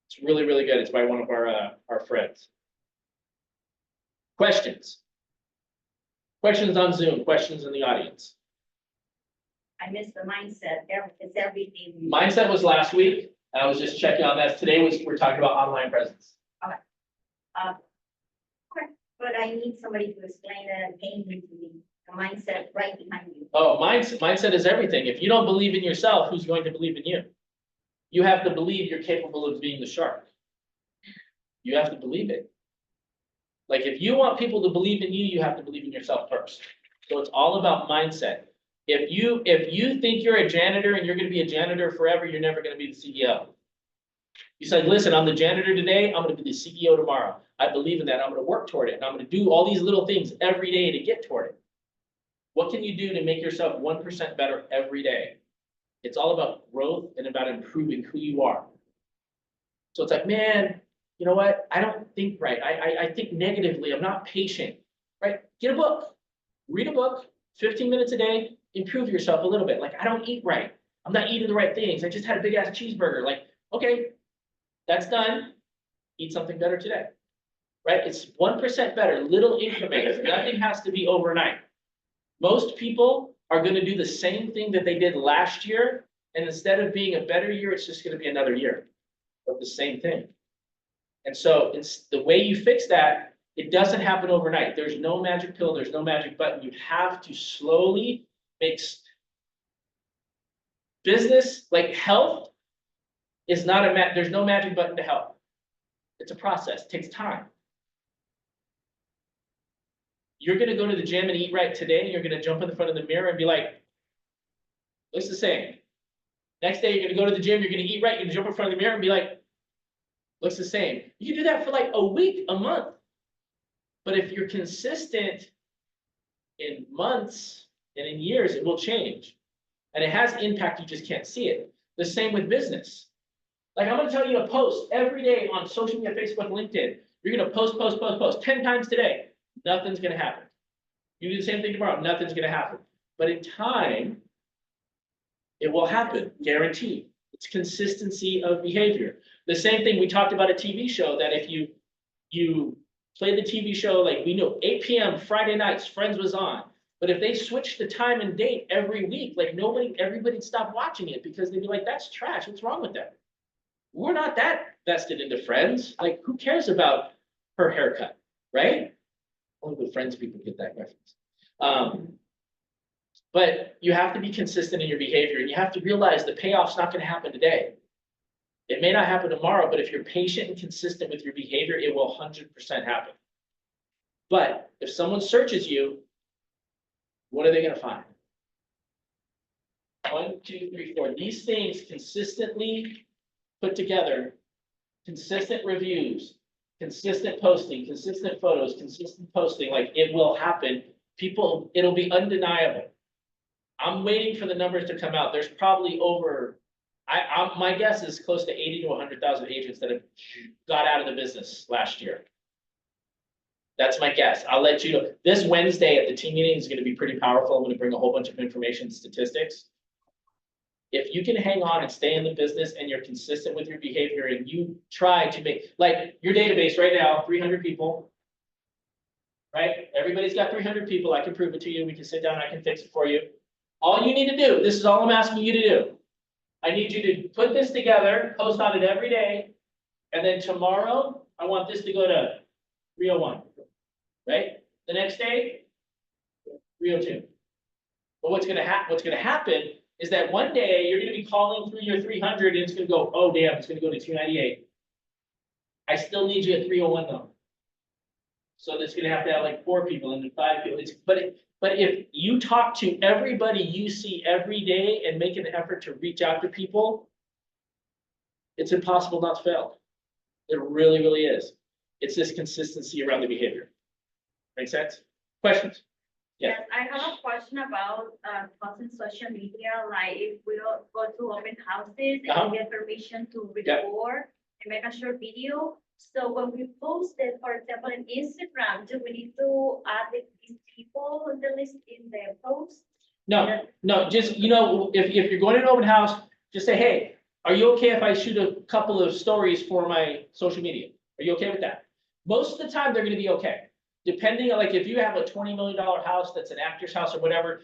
It's really, really good. It's by one of our friends. Questions? Questions on Zoom, questions in the audience. I missed the mindset. It's everything. Mindset was last week. I was just checking on that. Today we're talking about online presence. But I need somebody to explain it and paint it to me. The mindset right behind you. Oh, mindset is everything. If you don't believe in yourself, who's going to believe in you? You have to believe you're capable of being the shark. You have to believe it. Like if you want people to believe in you, you have to believe in yourself first. So it's all about mindset. If you think you're a janitor and you're going to be a janitor forever, you're never going to be the CEO. You said, listen, I'm the janitor today. I'm going to be the CEO tomorrow. I believe in that. I'm going to work toward it. And I'm going to do all these little things every day to get toward it. What can you do to make yourself 1% better every day? It's all about growth and about improving who you are. So it's like, man, you know what? I don't think right. I think negatively. I'm not patient, right? Get a book, read a book, 15 minutes a day, improve yourself a little bit. Like, I don't eat right. I'm not eating the right things. I just had a big ass cheeseburger. Like, okay, that's done. Eat something better today, right? It's 1% better, little increments. Nothing has to be overnight. Most people are going to do the same thing that they did last year. And instead of being a better year, it's just going to be another year of the same thing. And so it's the way you fix that. It doesn't happen overnight. There's no magic pill. There's no magic button. You have to slowly make business, like health is not there's no magic button to health. It's a process. It takes time. You're going to go to the gym and eat right today, and you're going to jump in the front of the mirror and be like, looks the same. Next day, you're going to go to the gym, you're going to eat right, you're going to jump in front of the mirror and be like, looks the same. You can do that for like a week, a month. But if you're consistent in months and in years, it will change. And it has impact, you just can't see it. The same with business. Like I'm going to tell you to post every day on social media, Facebook, LinkedIn. You're going to post 10 times today. Nothing's going to happen. You do the same thing tomorrow. Nothing's going to happen. But in time, it will happen, guaranteed. It's consistency of behavior. The same thing we talked about a TV show, that if you play the TV show, like we know 8 p.m. Friday nights, Friends was on. But if they switched the time and date every week, like everybody'd stop watching it because they'd be like, that's trash. What's wrong with that? We're not that vested into Friends. Like, who cares about her haircut, right? Only the Friends people get that reference. But you have to be consistent in your behavior, and you have to realize the payoff's not going to happen today. It may not happen tomorrow, but if you're patient and consistent with your behavior, it will 100% happen. But if someone searches you, what are they going to find? 1, 2, 3, 4. These things consistently put together, consistent reviews, consistent posting, consistent photos, consistent posting, like it will happen. People, it'll be undeniable. I'm waiting for the numbers to come out. There's probably over My guess is close to 80 to 100,000 agents that have got out of the business last year. That's my guess. I'll let you know. This Wednesday at the team meeting is gonna be pretty powerful. I'm gonna bring a whole bunch of information, statistics. If you can hang on and stay in the business and you're consistent with your behavior and you try to make, like, your database right now, 300 people. Right? Everybody's got 300 people. I can prove it to you. We can sit down, I can fix it for you. All you need to do, this is all I'm asking you to do. I need you to put this together, post on it every day. And then tomorrow, I want this to go to 301. Right? The next day, 302. But what's gonna happen is that one day you're gonna be calling through your 300 and it's gonna go, oh damn, it's gonna go to 298. I still need you at 301 though. So that's gonna have to have like 4 people and then 5 people. But if you talk to everybody you see every day and make an effort to reach out to people, it's impossible not to fail. It really, really is. It's this consistency around the behavior. Make sense? Questions? Yeah. Yes, I have a question about posting social media, like if we all go to open houses Uh-huh. and we get permission to Yeah. record and make a short video. So when we post it, for example, on Instagram, do we need to add these people in the list in the post? No, just, if you're going to an open house, just say, hey, are you okay if I shoot a couple of stories for my social media? Are you okay with that? Most of the time, they're gonna be okay. Depending on, like, if you have a $20 million house that's an actor's house or whatever,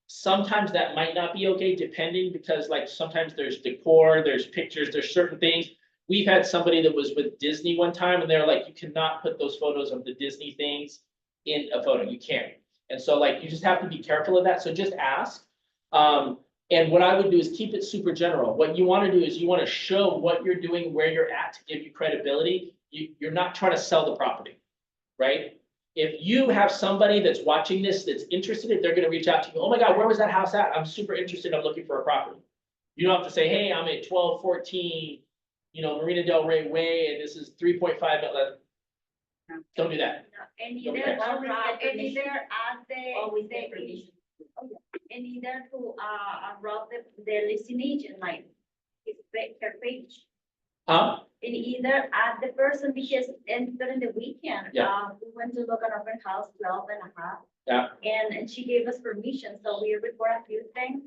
sometimes that might not be okay, depending, because like sometimes there's decor, there's pictures, there's certain things. We've had somebody that was with Disney one time and they're like, you cannot put those photos of the Disney things in a photo, you can't. And so like, you just have to be careful of that, so just ask. And what I would do is keep it super general. What you wanna do is you wanna show what you're doing, where you're at to give you credibility. You're not trying to sell the property, right? If you have somebody that's watching this, that's interested, they're gonna reach out to you, oh my God, where was that house at? I'm super interested, I'm looking for a property. You don't have to say, hey, I'm at 1214, Marina Del Rey Way, and this is 3.5 million. Don't do that. And Okay. either, Always get and permission. either add the. Always the- get permission. And either to, rob the listing agent, like, her page. Huh? And either add the person, because during the weekend, Yeah. we went to look at open house 12.5. Yeah. And she gave us permission, so we record a few things.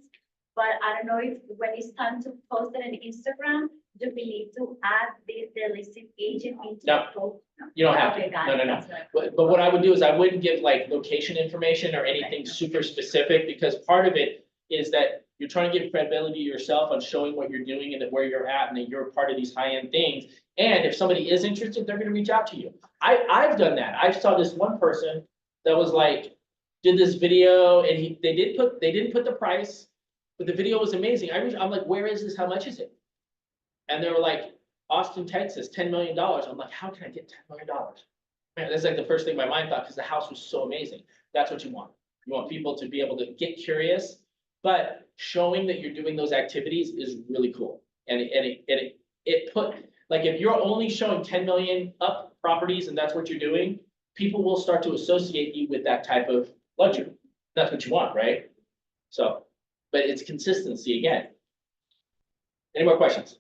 But I don't know if when it's time to post it on Instagram, do we need to add the listing agent into No. the post? You don't have to. Okay, got No, it. no, no. That's what I- But what I would do is I wouldn't give like location information or anything super specific, because part of it is that you're trying to give credibility to yourself on showing what you're doing and that where you're at and that you're part of these high-end things. And if somebody is interested, they're gonna reach out to you. I've done that. I saw this one person that was like, did this video and they didn't put the price, but the video was amazing. I'm like, where is this? How much is it? And they were like, Austin, Texas, $10 million. I'm like, how can I get $10 million? Man, that's like the first thing my mind thought, because the house was so amazing. That's what you want. You want people to be able to get curious, but showing that you're doing those activities is really cool. And it put, like, if you're only showing 10 million up properties and that's what you're doing, people will start to associate you with that type of luxury. That's what you want, right? So, but it's consistency again. Any more questions?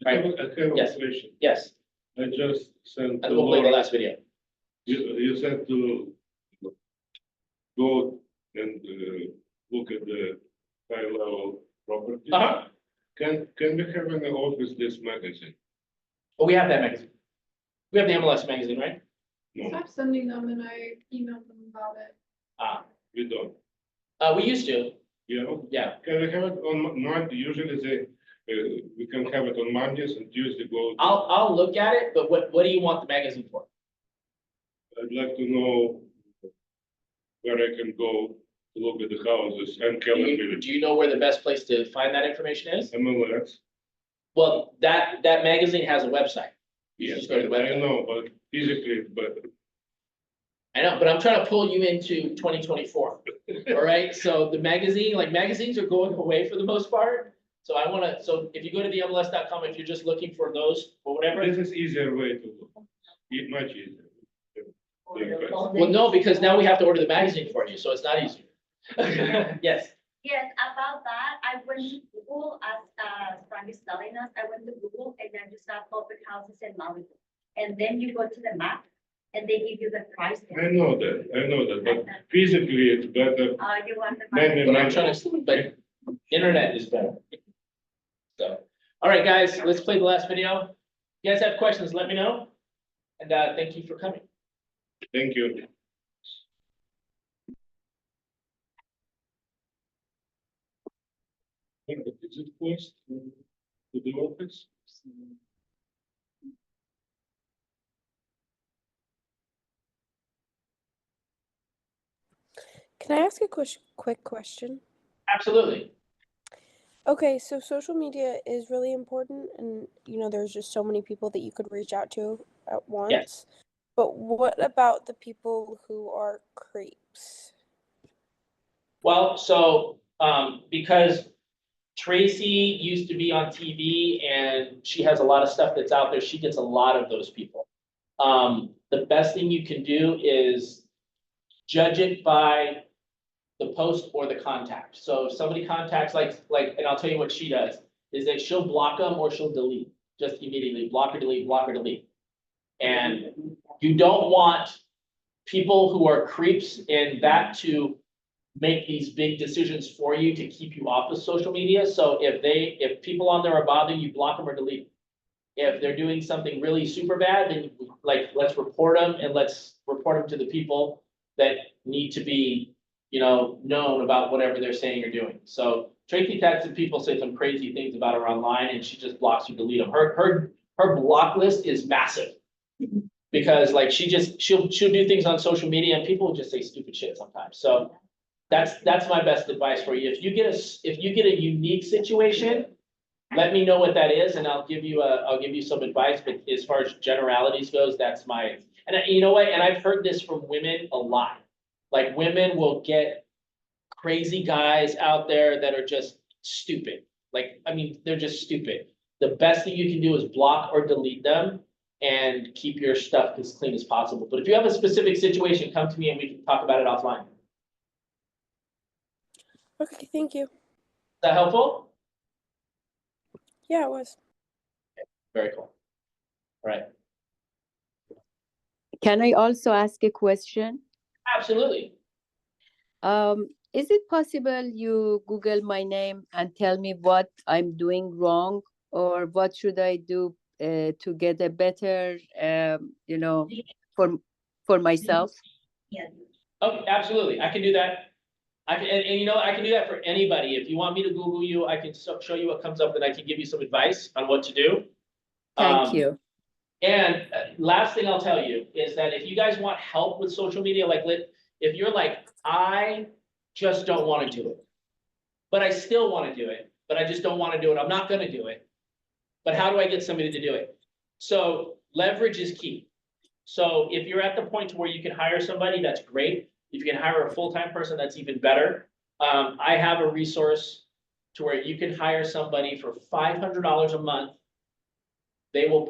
I Right. have a Yes. question. Yes, I just sent. and we'll play the last video. You said to go and look at the high level property. Uh-huh. Can we have in the office this magazine? Oh, we have that magazine. We have the MLS magazine, right? No, Stop sending them and I emailed them about it. we don't. We used to, Yeah, yeah. can we have it on Monday? Usually we can have it on Mondays and Tuesday go. I'll look at it, but what do you want the magazine for? I'd like to know where I can go to look at the houses and Do Keller you, Village. do you know where the best place to find that information is? MLS. Well, that magazine has a website. You Yes, just go to the I website. know, but physically, but I know, but I'm trying to pull you into 2024. All right, so the magazine, like magazines are going away for the most part. So so if you go to the MLS.com, if you're just looking for those or whatever. this is easier way to look. Much easier. Well, no, because now we have to order the magazine for you, so it's not easier. Yes, Yes, about that, I went to Google as Frank is telling us, I went to Google and then just saw open houses in Malibu. And then you go to the map and they give you the price. I know that, but physically it's better. You want the. Maybe But I'm trying to, but internet is better. So, all right, guys, let's play the last video. You guys have questions, let me know. And thank you for coming. Thank you. Is it close to the office? Can I ask a quick question? Absolutely. Okay, so social media is really important, and there's just so many people that you could reach out to at once. Yes. But what about the people who are creeps? Well, so, because Tracy used to be on TV and she has a lot of stuff that's out there, she gets a lot of those people. The best thing you can do is judge it by the post or the contact. So if somebody contacts, like, and I'll tell you what she does, is that she'll block them or she'll delete, just immediately, block or delete, block or delete. And you don't want people who are creeps in that to make these big decisions for you to keep you off of social media. So if people on there are bothering you, block them or delete them. If they're doing something really super bad, then let's report them and let's report them to the people that need to be, known about whatever they're saying or doing. So Tracy texts and people say some crazy things about her online and she just blocks you, delete them. Her block list is massive. Because she'll do things on social media and people will just say stupid shit sometimes. So that's my best advice for you. If you get a unique situation, let me know what that is and I'll give you some advice. But as far as generalities goes, that's my, and you know what? And I've heard this from women a lot. Like women will get crazy guys out there that are just stupid. They're just stupid. The best thing you can do is block or delete them and keep your stuff as clean as possible. But if you have a specific situation, come to me and we can talk about it offline. Okay, thank you. Is that helpful? Yeah, it was. Very cool. All right. Can I also ask a question? Absolutely. Is it possible you Google my name and tell me what I'm doing wrong or what should I do to get a better, for myself? Yeah. Okay, absolutely. I can do that. I can do that for anybody. If you want me to Google you, I can show you what comes up and I can give you some advice on what to do. Thank you. And last thing I'll tell you is that if you guys want help with social media, if you're like, I just don't want to do it, but I still want to do it, but I just don't want to do it. I'm not going to do it. But how do I get somebody to do it? So leverage is key. So if you're at the point to where you can hire somebody, that's great. If you can hire a full-time person, that's even better. I have a resource to where you can hire somebody for $500 a month. They will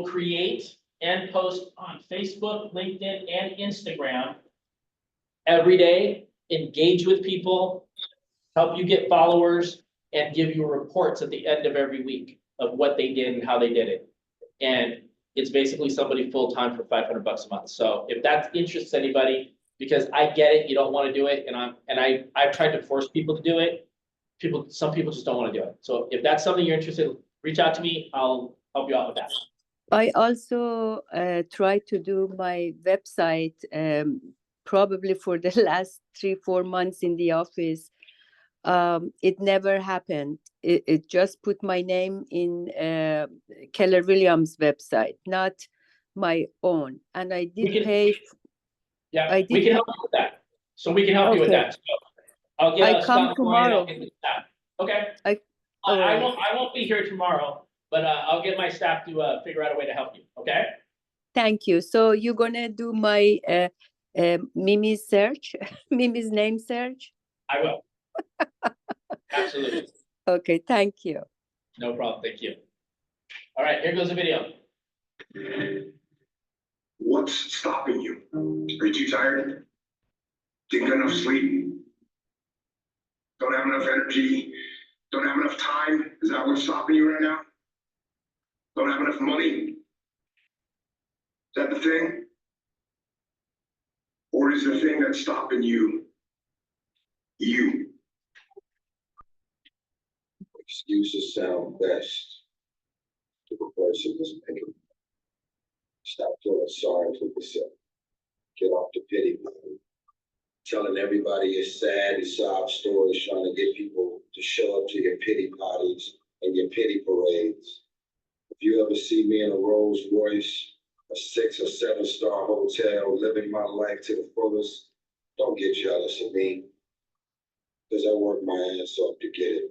create and post on Facebook, LinkedIn, and Instagram every day, engage with people, help you get followers, and give you reports at the end of every week of what they did and how they did it. And it's basically somebody full-time for $500 a month. So if that interests anybody, because I get it, you don't want to do it, and I've tried to force people to do it. Some people just don't want to do it. So if that's something you're interested in, reach out to me. I'll help you out with that. I also tried to do my website probably for the last 3-4 months in the office. It never happened. It just put my name in Keller Williams website, not my own. And I did pay. Yeah, we can help you with that. So we can help you with that. So I'll get I come tomorrow. Okay. I won't be here tomorrow, but I'll get my staff to figure out a way to help you. Okay. Thank you. So you're gonna do my Mimi's search, Mimi's name search? I will. Absolutely. Okay, thank you. No problem. Thank you. All right, here goes the video. What's stopping you? Are you too tired? Didn't get enough sleep? have enough energy, don't have enough time? Is that what's stopping you right now? Don't have enough money? Is that the thing? Or is the thing that's stopping you, you? Excuses sound best to the person that's making. Stop feeling sorry for yourself. Get off the pity party. Telling everybody your sad and sob stories, trying to get people to show up to your pity parties and your pity parades. If you ever see me in a Rolls Royce, a 6 or 7 star hotel, living my life to the fullest, don't get jealous of me. Because I worked my ass off to get it.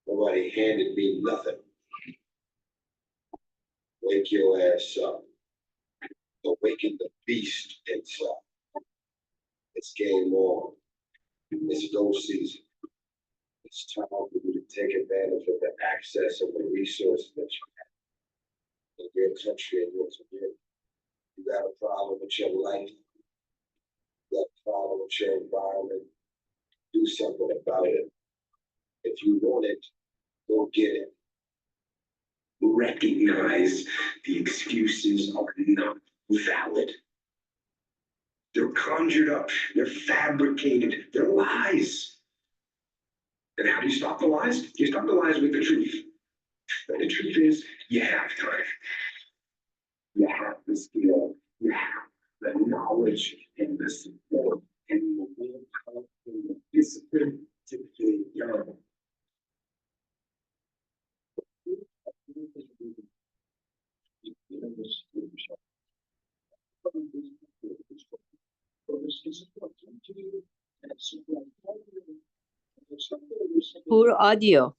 Nobody handed me nothing. Wake your ass up. Awaken the beast inside. It's game on. It's go season. It's time for you to take advantage of the access and the resources that you have in your country and your community. You got a problem with your life. You got a problem with your environment. Do something about it. If you want it, go get it. Recognize the excuses are not valid. They're conjured up, they're fabricated, they're lies. And how do you stop the lies? You stop the lies with the truth. And the truth is, you have time. You have the skill, you have the knowledge and the support and the willpower and the discipline to get it done. Poor audio.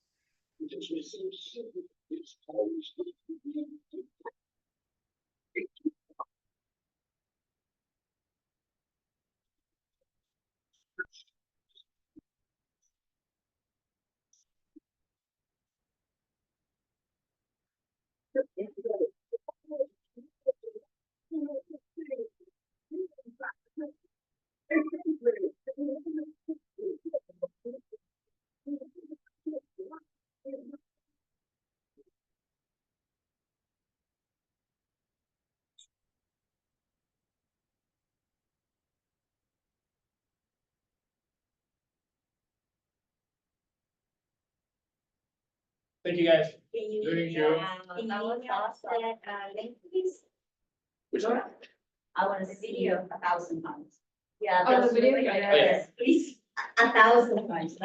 Thank you, guys. Can you? Thank you. Can you email us that, link, please? Which one? I want to see you 1,000 times. Yeah. Oh, the that's video? really- Yeah, yeah. Yes, please, 1,000 times.